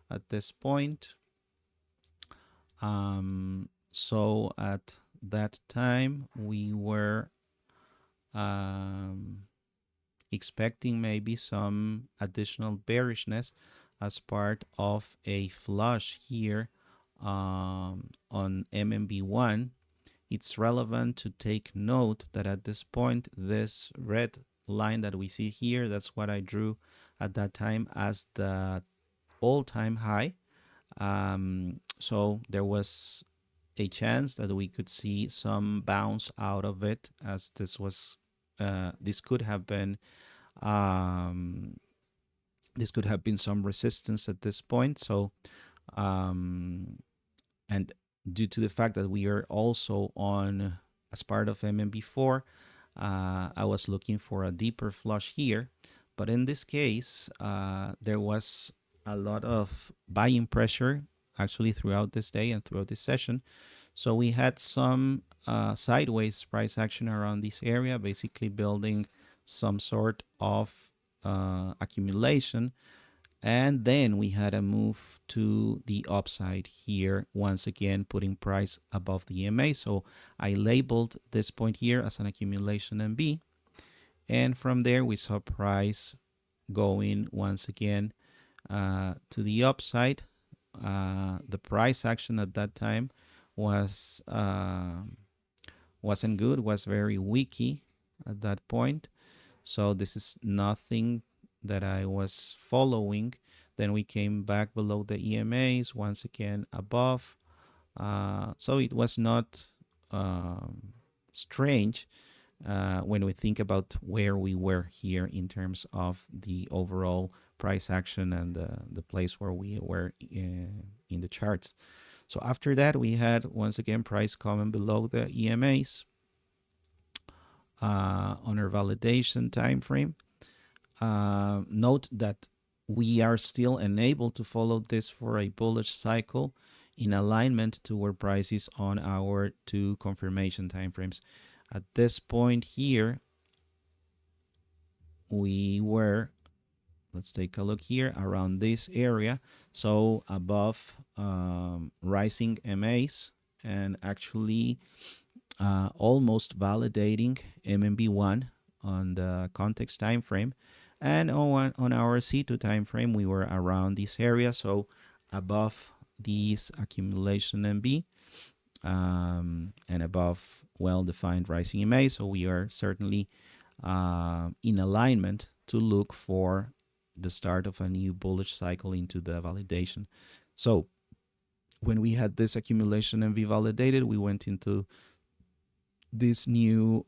at this point. So at that time, we were expecting maybe some additional bearishness as part of a flush here on MMB1. It's relevant to take note that at this point, this red line that we see here, that's what I drew at that time as the all-time high. So there was a chance that we could see some bounce out of it, as this was this could have been some resistance at this point. So and due to the fact that we are also on as part of MMB4, I was looking for a deeper flush here, but in this case there was a lot of buying pressure actually throughout this day and throughout this session. So we had some sideways price action around this area, basically building some sort of accumulation. And then we had a move to the upside here, once again putting price above the EMA. So I labeled this point here as an accumulation MB. And from there, we saw price going once again to the upside. The price action at that time wasn't good, was very weaky at that point. So this is nothing that I was following. Then we came back below the EMAs, once again above. So it was not strange when we think about where we were here in terms of the overall price action and the place where we were in the charts. So after that, we had once again price coming below the EMAs on our validation time frame. Note that we are still enabled to follow this for a bullish cycle in alignment to where price is on our two confirmation timeframes. At this point here, we were, let's take a look here, around this area. So above rising MAs, and actually almost validating MMB1 on the context time frame. And on our C2 time frame, we were around this area, so above these accumulation MB and above well-defined rising MA. So we are certainly in alignment to look for the start of a new bullish cycle into the validation. So when we had this accumulation MV validated, we went into this new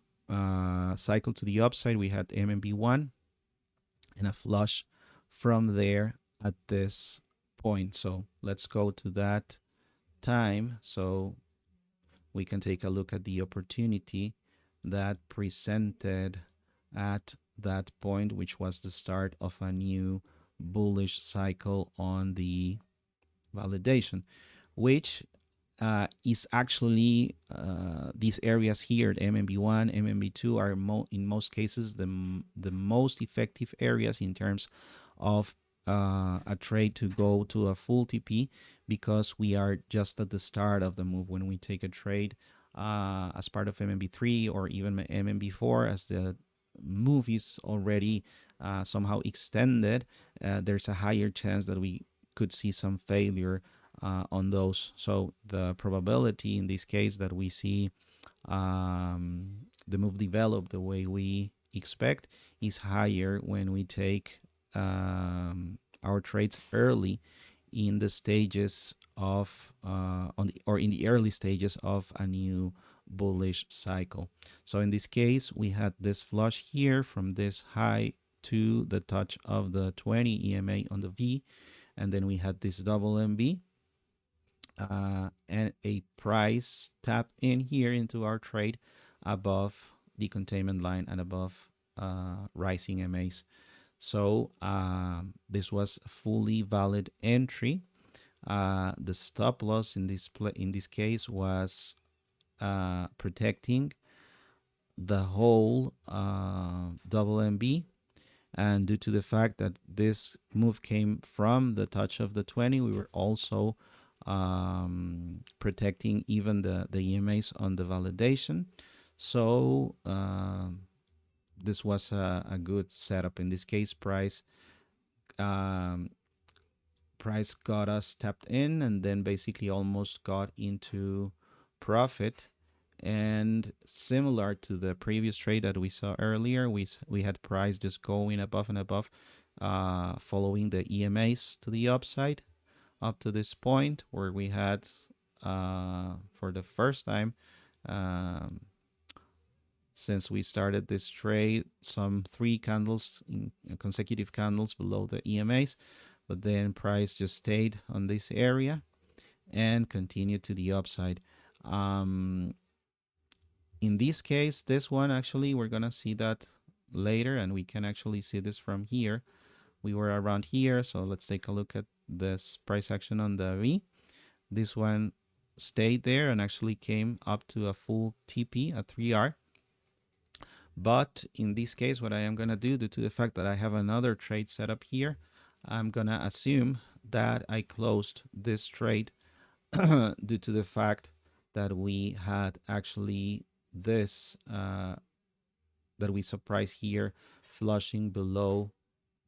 cycle to the upside. We had MMB1 and a flush from there at this point. So let's go to that time so we can take a look at the opportunity that presented at that point, which was the start of a new bullish cycle on the validation, which is actually these areas here, MMB1, MMB2 are in most cases the most effective areas in terms of a trade to go to a full TP, because we are just at the start of the move. When we take a trade as part of MMB3 or even MMB4 as the move is already somehow extended, there's a higher chance that we could see some failure on those. So the probability in this case that we see the move develop the way we expect is higher when we take our trades early in the stages of in the early stages of a new bullish cycle. So in this case, we had this flush here from this high to the touch of the 20 EMA on the V, and then we had this double MB and a price tap in here into our trade above the containment line and above rising MAs. So this was a fully valid entry. The stop loss in this case was protecting the whole double MB, and due to the fact that this move came from the touch of the 20, we were also protecting even the EMAs on the validation. So this was a good setup. In this case, price got us tapped in and then basically almost got into profit. And similar to the previous trade that we saw earlier, we had price just going above and above, following the EMAs to the upside up to this point where we had for the first time since we started this trade some 3 candles in consecutive candles below the EMAs, but then price just stayed on this area and continued to the upside. In this case, this one actually, we're gonna see that later, and we can actually see this from here. We were around here, so let's take a look at this price action on the V. This one stayed there and actually came up to a full TP, a 3R. But in this case, what I am gonna do, due to the fact that I have another trade set up here, I'm gonna assume that I closed this trade due to the fact that we had actually this that we saw price here flushing below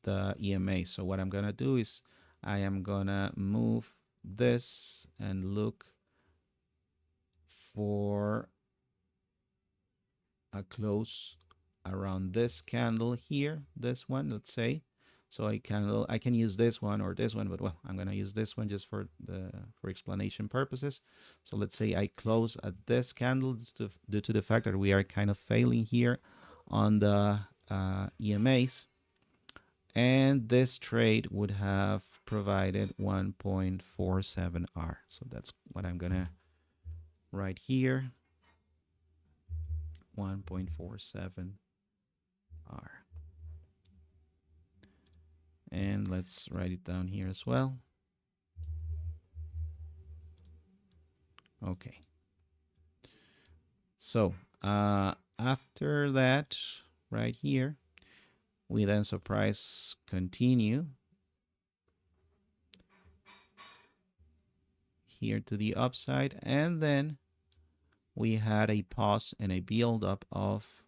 the EMA. So what I'm gonna do is I am gonna move this and look for a close around this candle here, this one, let's say. So I can use this one or this one, but well, I'm gonna use this one just for explanation purposes. So let's say I close at this candle due to the fact that we are kind of failing here on the EMAs, and this trade would have provided 1.47R. So that's what I'm gonna write here, 1.47R. And let's write it down here as well. Okay. So after that, right here, we then saw price continue here to the upside, and then we had a pause and a build up of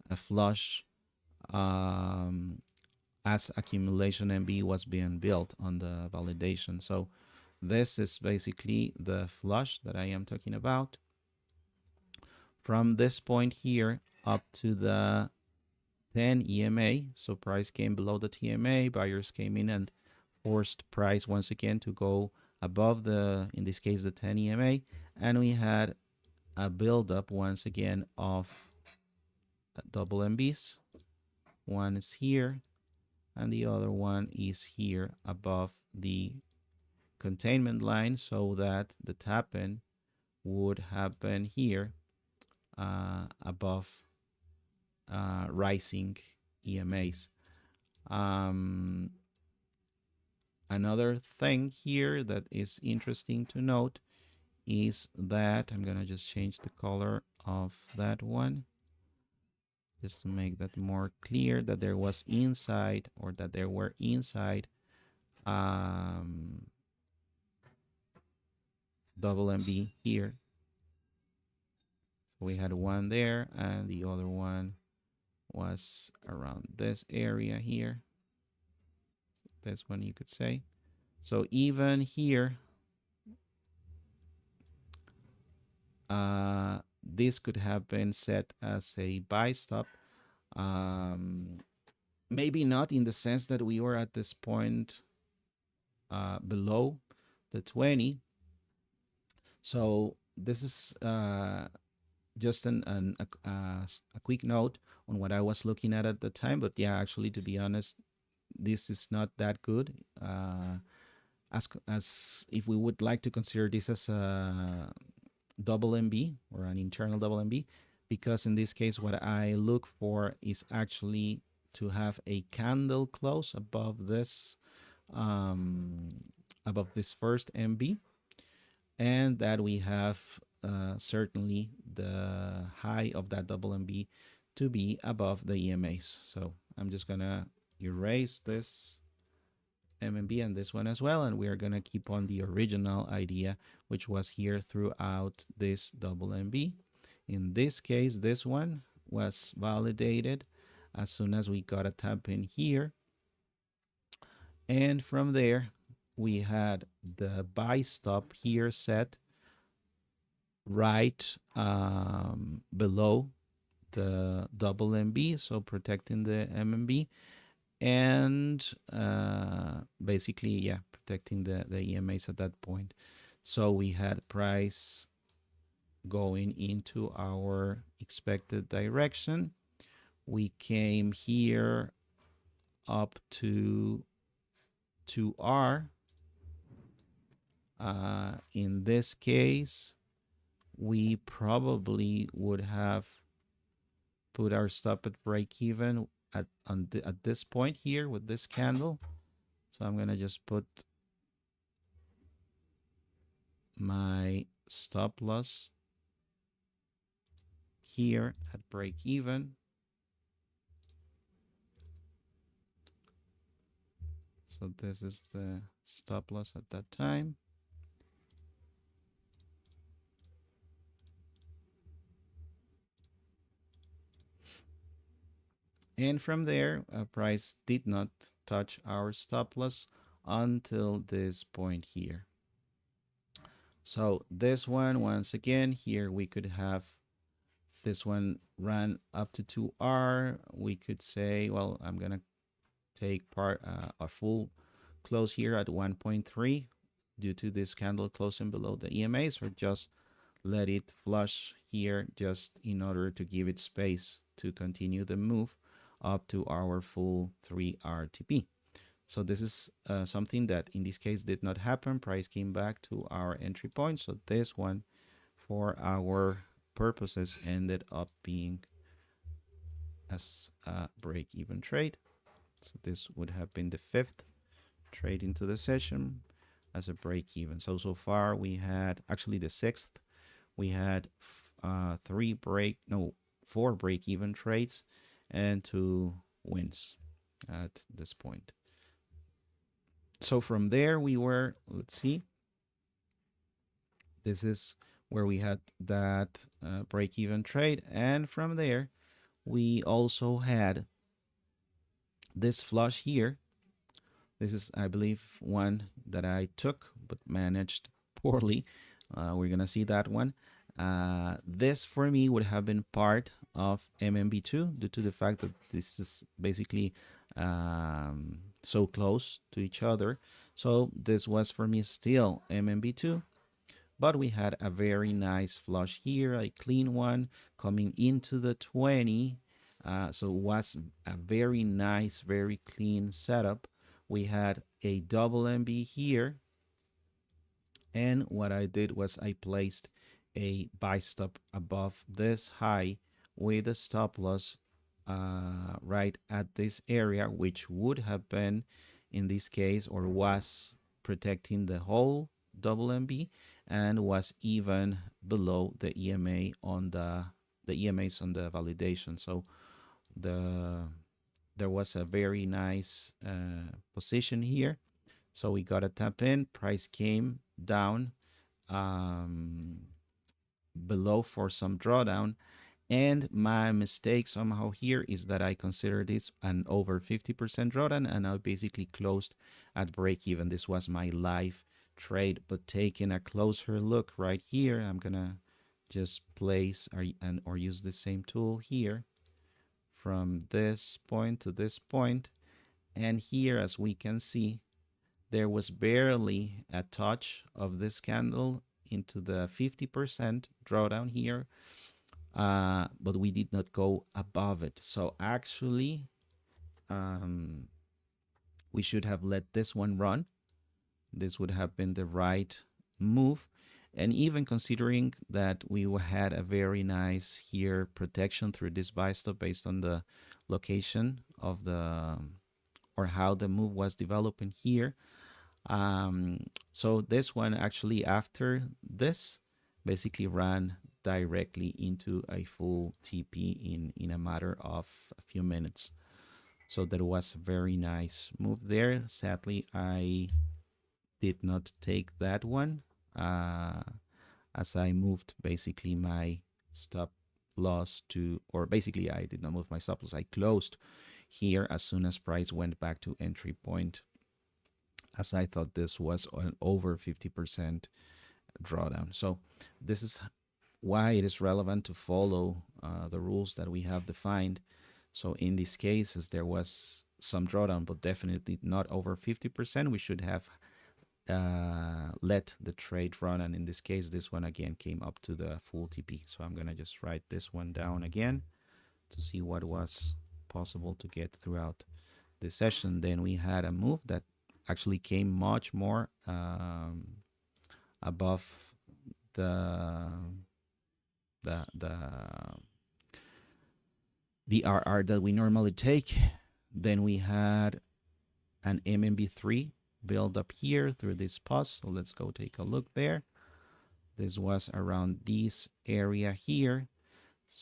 a flush as accumulation MB was being built on the validation. So this is basically the flush that I am talking about. From this point here up to the 10 EMA, so price came below the TMA, buyers came in and forced price once again to go above the, in this case, the 10 EMA, and we had a build-up once again of double MBs. One is here, and the other one is here above the containment line, so that the tap-in would happen here above rising EMAs. Another thing here that is interesting to note is that I'm gonna just change the color of that one just to make that more clear, that there was inside, or that there were inside double MB here. So we had one there and the other one was around this area here. This one you could say. So even here, this could have been set as a buy stop. Maybe not in the sense that we were at this point below the 20. So this is just a quick note on what I was looking at the time. But yeah, actually, to be honest, this is not that good. As if we would like to consider this as a double MB or an internal double MB, because in this case, what I look for is actually to have a candle close above this first MB, and that we have certainly the high of that double MB to be above the EMAs. So I'm just gonna erase this MMB and this one as well, and we are gonna keep on the original idea, which was here throughout this double MB. In this case, this one was validated as soon as we got a tap in here, and from there we had the buy stop here set right below the double MB, so protecting the MMB, and basically, yeah, protecting the EMAs at that point. So we had price going into our expected direction. We came here up to 2R. In this case, we probably would have put our stop at break even at this point here with this candle. So I'm gonna just put my stop loss here at break even. So this is the stop loss at that time. And from there, price did not touch our stop loss until this point here. So this one, once again, here we could have this one run up to 2R. We could say, well, I'm going to take a full close here at 1.3 due to this candle closing below the EMAs, or just let it flush here just in order to give it space to continue the move up to our full 3R TP. So this is something that in this case did not happen. Price came back to our entry point. So this one, for our purposes, ended up being as a break-even trade. So this would have been the 5th trade into the session as a break-even. So far we had actually the 6th. We had 4 break-even trades and 2 wins at this point. So from there we were, let's see, this is where we had that break-even trade, and from there we also had this flush here. This is, I believe, one that I took but managed poorly. We're gonna see that one. This for me would have been part of MMB2 due to the fact that this is basically so close to each other. So this was for me still MMB2, but we had a very nice flush here, a clean one coming into the 20. So it was a very nice, very clean setup. We had a double MB here, and what I did was I placed a buy stop above this high with a stop loss right at this area, which would have been, in this case, or was protecting the whole double MB, and was even below the EMA on the EMAs on the validation. So there was a very nice position here. So we got a tap in, price came down below for some drawdown, And my mistake somehow here is that I consider this an over 50% drawdown, and I basically closed at break even. This was my live trade, but taking a closer look right here, I'm gonna just place or use the same tool here from this point to this point. And here, as we can see, there was barely a touch of this candle into the 50% drawdown here, but we did not go above it. So actually, we should have let this one run. This would have been the right move. And even considering that we had a very nice here protection through this buy stop based on the location of the, or how the move was developing here. So this one actually, after this, basically ran directly into a full TP in a matter of a few minutes. So there was a very nice move there. Sadly, I did not take that one, as I moved basically my stop loss to, or basically I did not move my stop loss. I closed here as soon as price went back to entry point, as I thought this was an over 50% drawdown. So this is why it is relevant to follow the rules that we have defined. So in these cases, there was some drawdown, but definitely not over 50%. We should have let the trade run. And in this case, this one again came up to the full TP. So I'm going to just write this one down again to see what was possible to get throughout the session. Then we had a move that actually came much more above the RR that we normally take. Then we had an MMB3 build up here through this pause. So let's go take a look there. This was around this area here.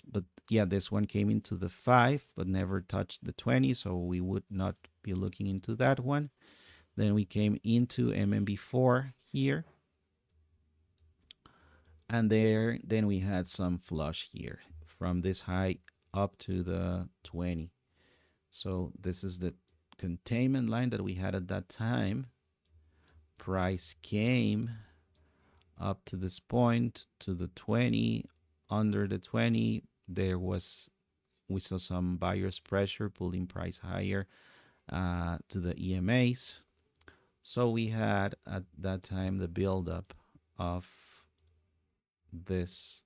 But yeah, this one came into the 5, but never touched the 20. So we would not be looking into that one. Then we came into MMB4 here. And then we had some flush here from this high up to the 20. So this is the containment line that we had at that time. Price came up to this point, to the 20. Under the 20, we saw some buyer's pressure pulling price higher to the EMAs. So we had at that time the buildup of this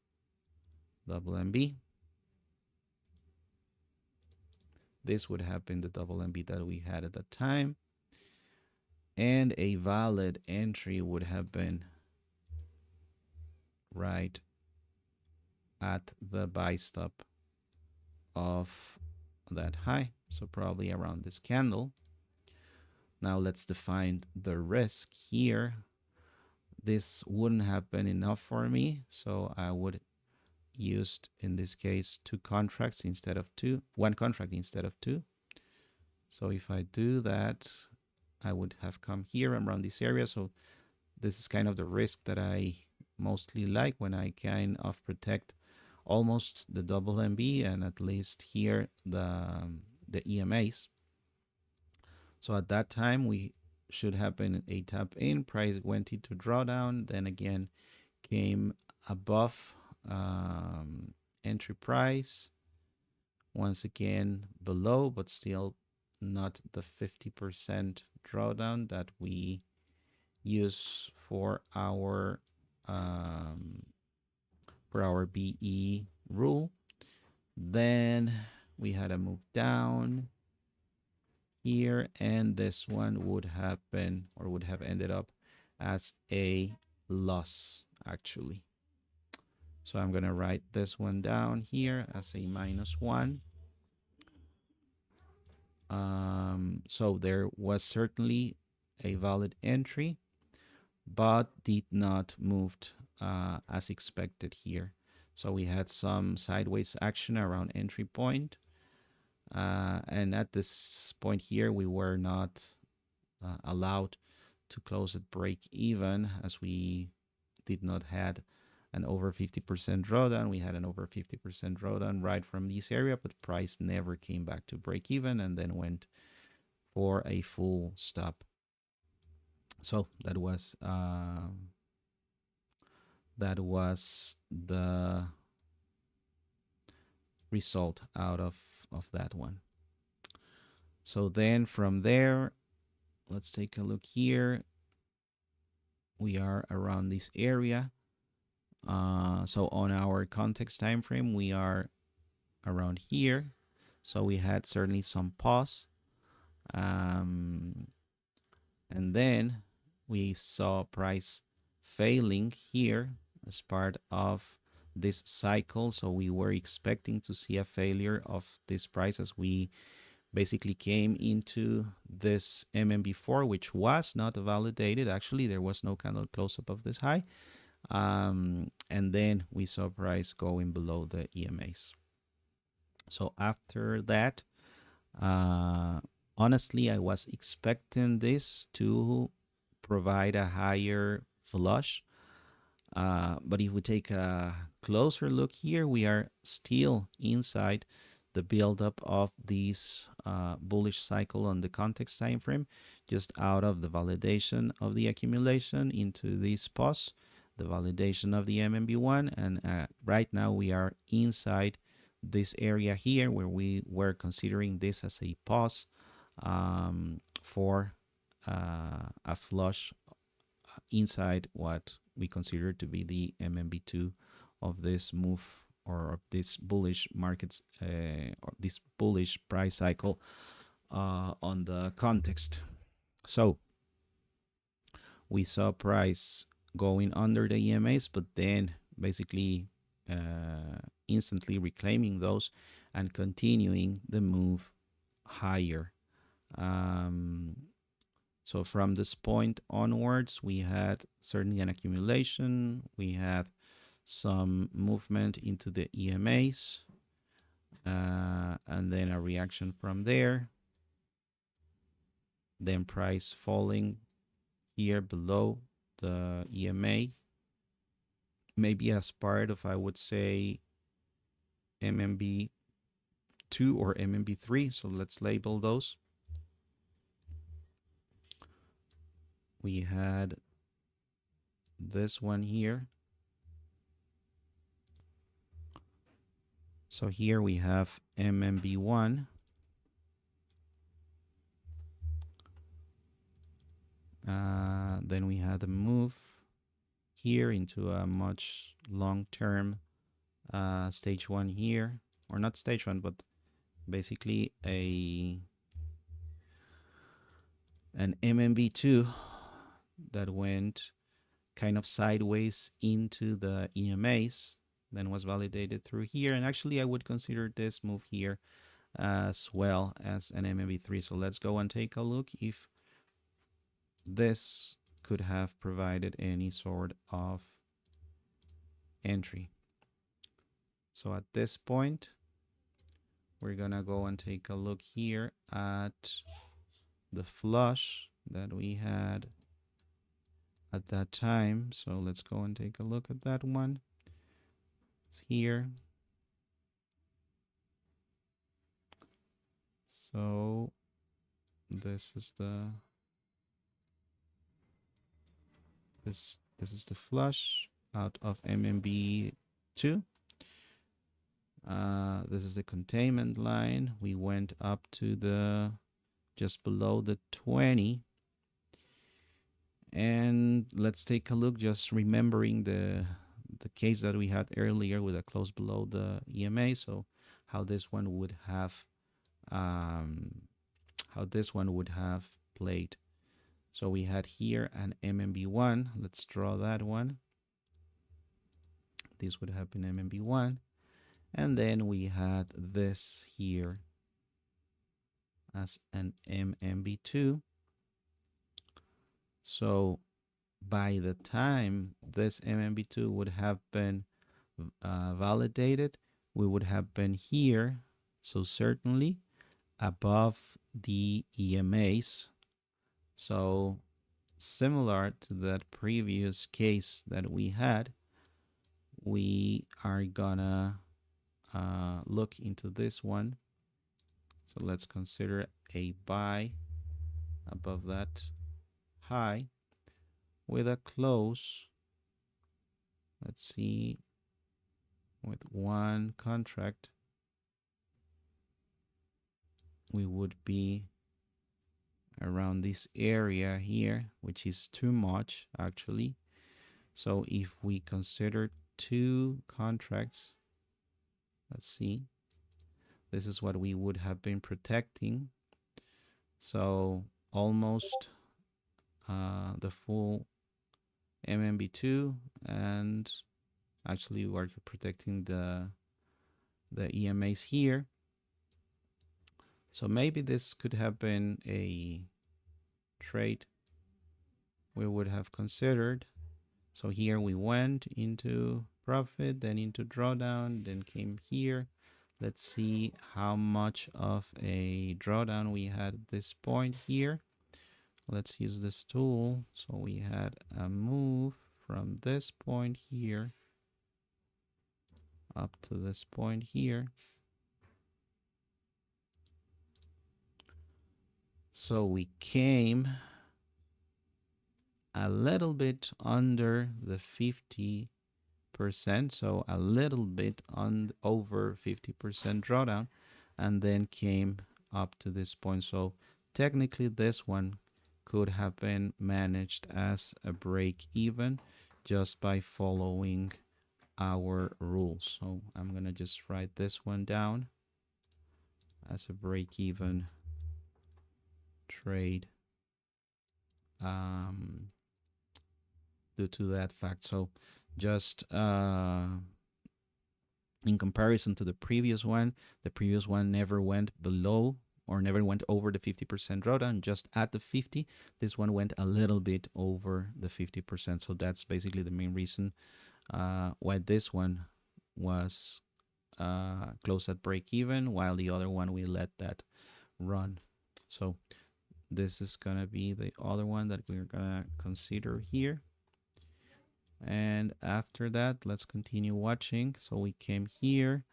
double MB. This would have been the double MB that we had at that time. And a valid entry would have been right at the buy stop of that high. So probably around this candle. Now let's define the risk here. This wouldn't have been enough for me, so I would use, in this case, 2 contracts instead of 2, 1 contract instead of 2. So if I do that, I would have come here around this area. So this is kind of the risk that I mostly like, when I kind of protect almost the double MB and at least here the EMAs. So at that time, we should have been a tap in. Price went into drawdown, then again came above entry price. Once again below, but still not the 50% drawdown that we use for our BE rule. Then we had a move down here, and this one would have been, or would have ended up as a loss actually. So I'm going to write this one down here as a -1. So there was certainly a valid entry, but did not move as expected here. So we had some sideways action around entry point. And at this point here, we were not allowed to close at break even, as we did not had an over 50% drawdown. We had an over 50% drawdown right from this area, but price never came back to break even and then went for a full stop. So that was the result out of that one. So then from there, let's take a look here. We are around this area. So on our context time frame, we are around here. So we had certainly some pause. And then we saw price failing here as part of this cycle. So we were expecting to see a failure of this price as we basically came into this MMB4, which was not validated. Actually, there was no candle close up of this high. And then we saw price going below the EMAs. So after that, honestly, I was expecting this to provide a higher flush. But if we take a closer look here, we are still inside the buildup of this bullish cycle on the context time frame, just out of the validation of the accumulation into this pause, the validation of the MMB1, and right now we are inside this area here where we were considering this as a pause for a flush inside what we consider to be the MMB2 of this move or of this bullish markets or this bullish price cycle on the context. So we saw price going under the EMAs, but then basically instantly reclaiming those and continuing the move higher. So from this point onwards, we had certainly an accumulation. We had some movement into the EMAs, and then a reaction from there. Then price falling here below the EMA, maybe as part of, I would say, MMB2 or MMB3. So let's label those. We had this one here. So here we have MMB1. Then we had a move here into a much long-term stage one here, or not stage one, but basically an MMB2 that went kind of sideways into the EMAs, then was validated through here. And actually, I would consider this move here as well as an MMB3. So let's go and take a look if this could have provided any sort of entry. So at this point, we're gonna go and take a look here at the flush that we had at that time. So let's go and take a look at that one. It's here. So this is the this is the flush out of MMB2. This is the containment line. We went up to the just below the 20. And let's take a look, just remembering the case that we had earlier with a close below the EMA. So how this one would have played. So we had here an MMB1. Let's draw that one. This would have been MMB1. And then we had this here as an MMB2. So by the time this MMB2 would have been validated, we would have been here. So certainly above the EMAs. So similar to that previous case that we had, we are gonna look into this one. So let's consider a buy above that high with a close. Let's see, with one contract, we would be around this area here, which is too much actually. So if we consider two contracts, let's see, this is what we would have been protecting. So almost the full MMB2, and actually we're protecting the EMAs here. So maybe this could have been a trade we would have considered. So here we went into profit, then into drawdown, then came here. Let's see how much of a drawdown we had at this point here. Let's use this tool. So we had a move from this point here up to this point here. So we came a little bit under the 50%, so a little bit on over 50% drawdown, and then came up to this point. So technically this one could have been managed as a break even just by following our rules. So I'm gonna just write this one down as a break even trade due to that fact. So just in comparison to the previous one never went below or never went over the 50% drawdown, just at the 50. This one went a little bit over the 50%. So that's basically the main reason why this one was close at break even, while the other one we let that run. So this is gonna be the other one that we're gonna consider here. And after that, let's continue watching. So we came here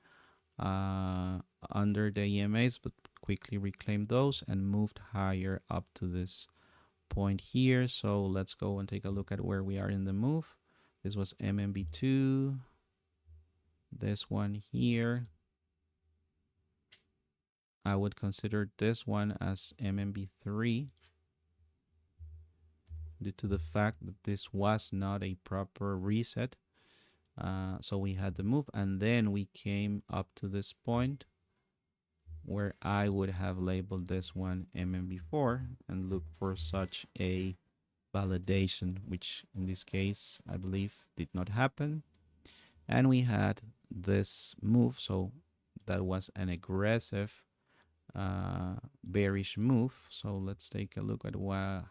under the EMAs, but quickly reclaimed those and moved higher up to this point here. So let's go and take a look at where we are in the move. This was MMB2. This one here, I would consider this one as MMB3 due to the fact that this was not a proper reset. So we had the move, and then we came up to this point where I would have labeled this one MMB4 and look for such a validation, which in this case I believe did not happen. And we had this move, so that was an aggressive bearish move. So let's take a look at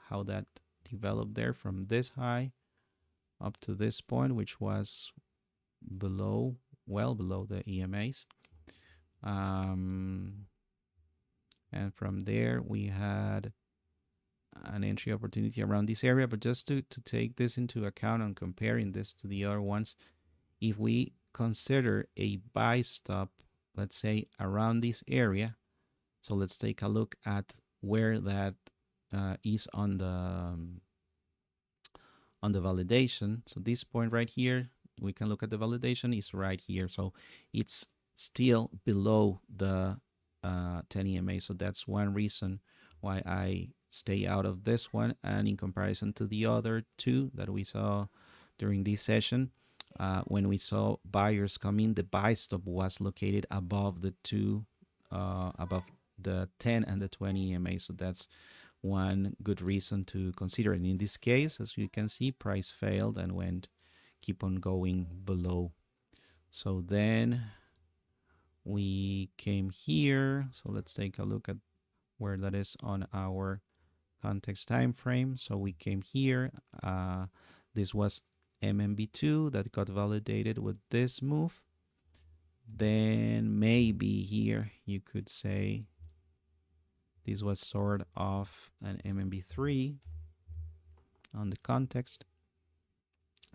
how that developed there from this high up to this point, which was below, well below the EMAs. And from there we had an entry opportunity around this area. But just to take this into account and comparing this to the other ones, if we consider a buy stop, let's say around this area, so let's take a look at where that is on the validation. So this point right here, we can look at the validation is right here. So it's still below the 10 EMA. So that's one reason why I stay out of this one. And in comparison to the other two that we saw during this session, when we saw buyers come in, the buy stop was located above the two, above the 10 and the 20 EMA. So that's one good reason to consider. And in this case, as you can see, price failed and keep on going below. So then we came here. So let's take a look at where that is on our context time frame. So we came here. This was MMB2 that got validated with this move. Then maybe here you could say this was sort of an MMB3 on the context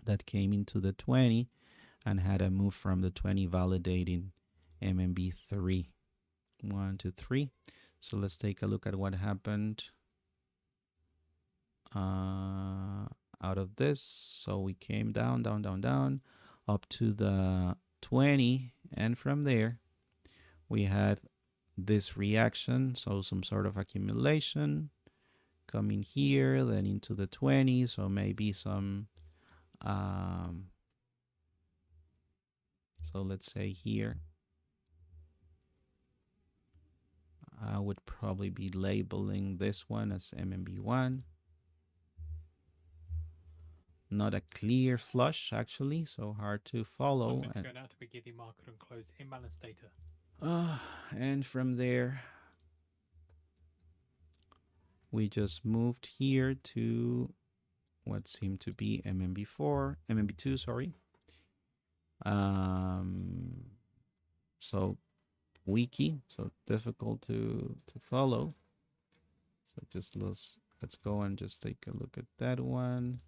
that came into the 20 and had a move from the 20 validating MMB3. 1, 2, 3. So let's take a look at what happened out of this. So we came down, down, down, down up to the 20, and from there we had this reaction, so some sort of accumulation coming here, then into the 20, so maybe some so let's say here I would probably be labeling this one as MMB1. Not a clear flush, actually, so hard to follow. I'm going to go now to begin the market and close imbalance data. And from there, we just moved here to what seemed to be MMB2, sorry. So wiki, so difficult to follow. So just let's go and just take a look at that one.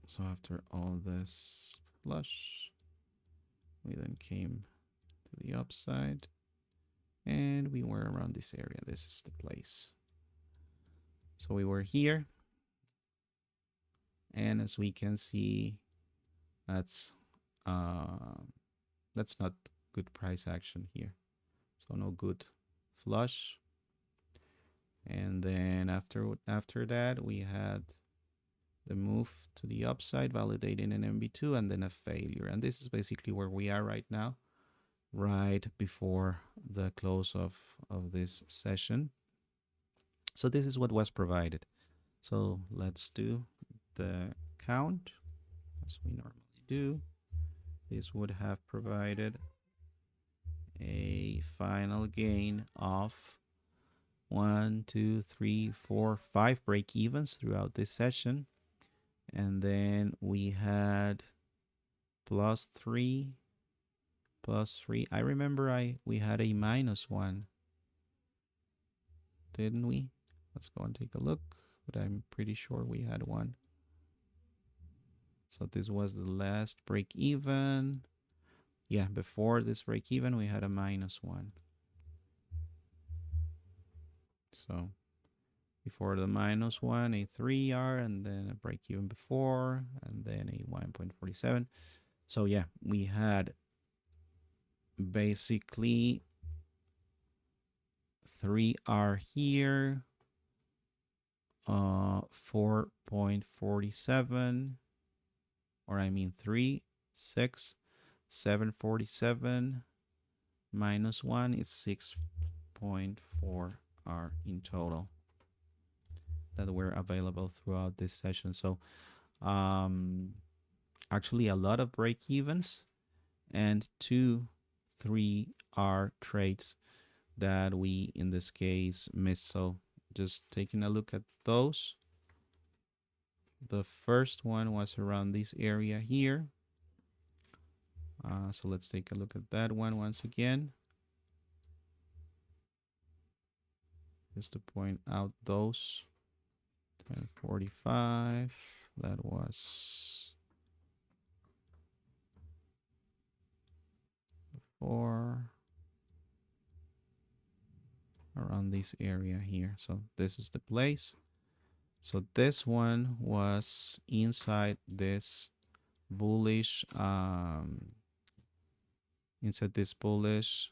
So after all this flush, we then came to the upside and we were around this area. This is the place. So we were here. And as we can see, that's not good price action here. So no good flush. And then after that, we had the move to the upside, validating an MB2, and then a failure. And this is basically where we are right now, right before the close of this session. So this is what was provided. So let's do the count as we normally do. This would have provided a final gain of 1, 2, 3, 4, 5 break evens throughout this session. And then we had +3, +3. I remember we had a -1, didn't we? Let's go and take a look, but I'm pretty sure we had one. So this was the last break even. Yeah, before this break even, we had a -1. So before the -1, a 3R, and then a break even before, and then a 1.47. So yeah, we had basically 3R here, 4.47, or I mean 3, 6, 747 -1 is 6.4R in total that were available throughout this session. So actually a lot of break evens and 2 3R trades that we in this case missed. So just taking a look at those. The first one was around this area here. So let's take a look at that one once again. Just to point out those. 1045, that was before, around this area here. So this is the place. So this one was inside this bullish, inside this bullish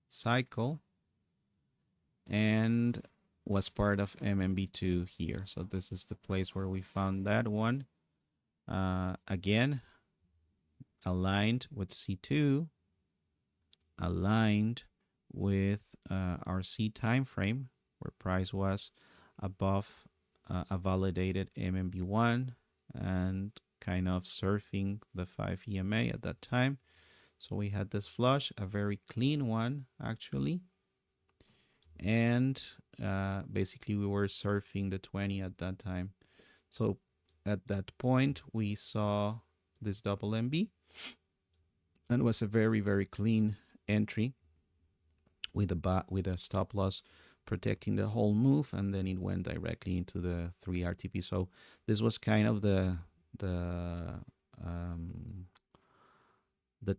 cycle, and was part of MMB2 here. So this is the place where we found that one. Again, aligned with C2, aligned with our C time frame, where price was above a validated MMB1 and kind of surfing the 5 EMA at that time. So we had this flush, a very clean one actually, and basically we were surfing the 20 at that time. So at that point we saw this double MB, and was a very, very clean entry with a stop loss protecting the whole move, and then it went directly into the 3 RTP. So this was kind of the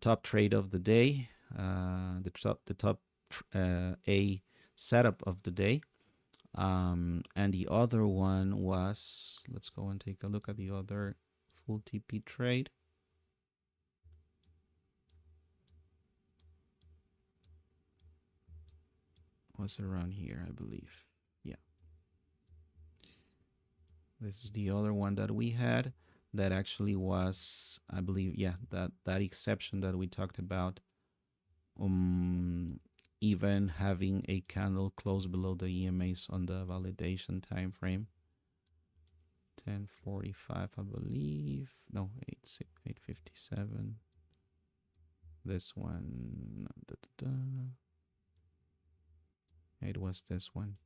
top trade of the day, the top A setup of the day. And the other one was, let's go and take a look at the other full TP trade. Was around here, I believe. Yeah. This is the other one that we had that actually was, I believe, yeah, that exception that we talked about. Even having a candle close below the EMAs on the validation time frame. 10:45, I believe. No, 8:57. This one. It was this one.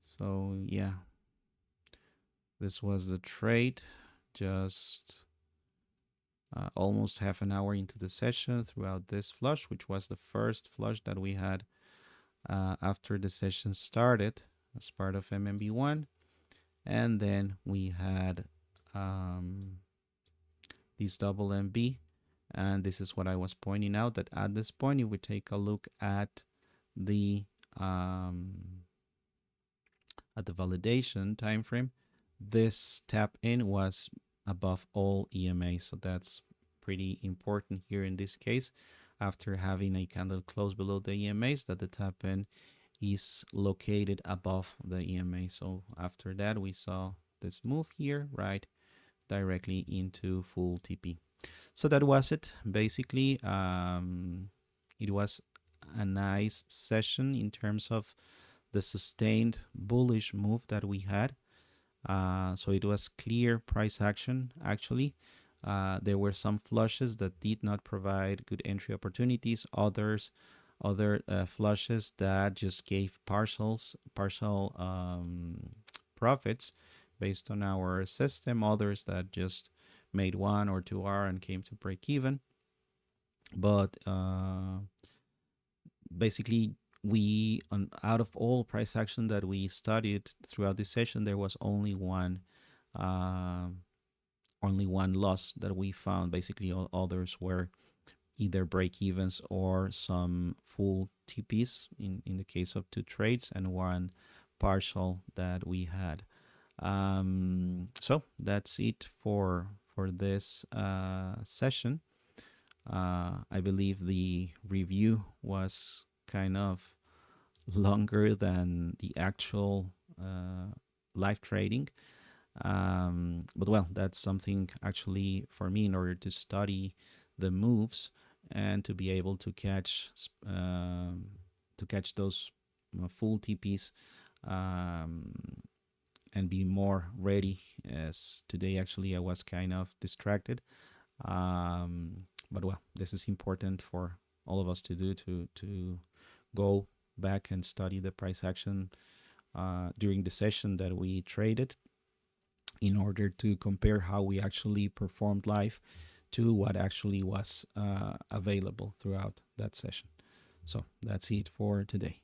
So yeah, this was the trade. Just almost half an hour into the session throughout this flush, which was the first flush that we had after the session started as part of MMB1. And then we had this double MB. And this is what I was pointing out, that at this point, if we take a look at the validation time frame, this tap in was above all EMAs. So that's pretty important here in this case, after having a candle close below the EMAs, that the tap in is located above the EMA. So after that, we saw this move here, right, directly into full TP. So that was it. Basically, it was a nice session in terms of the sustained bullish move that we had. So it was clear price action, actually. There were some flushes that did not provide good entry opportunities. Other flushes that just gave partial profits based on our system. Others that just made 1 or 2 R and came to break even. But basically, out of all price action that we studied throughout this session, there was only one loss that we found. Basically, all others were either break evens or some full TPs in the case of 2 trades, and 1 partial that we had. So that's it for this session. I believe the review was kind of longer than the actual live trading. But well, that's something actually for me, in order to study the moves and to be able to catch those full TPs and be more ready, as today actually I was kind of distracted. But well, this is important for all of us to do, to go back and study the price action during the session that we traded, in order to compare how we actually performed live to what actually was available throughout that session. So that's it for today.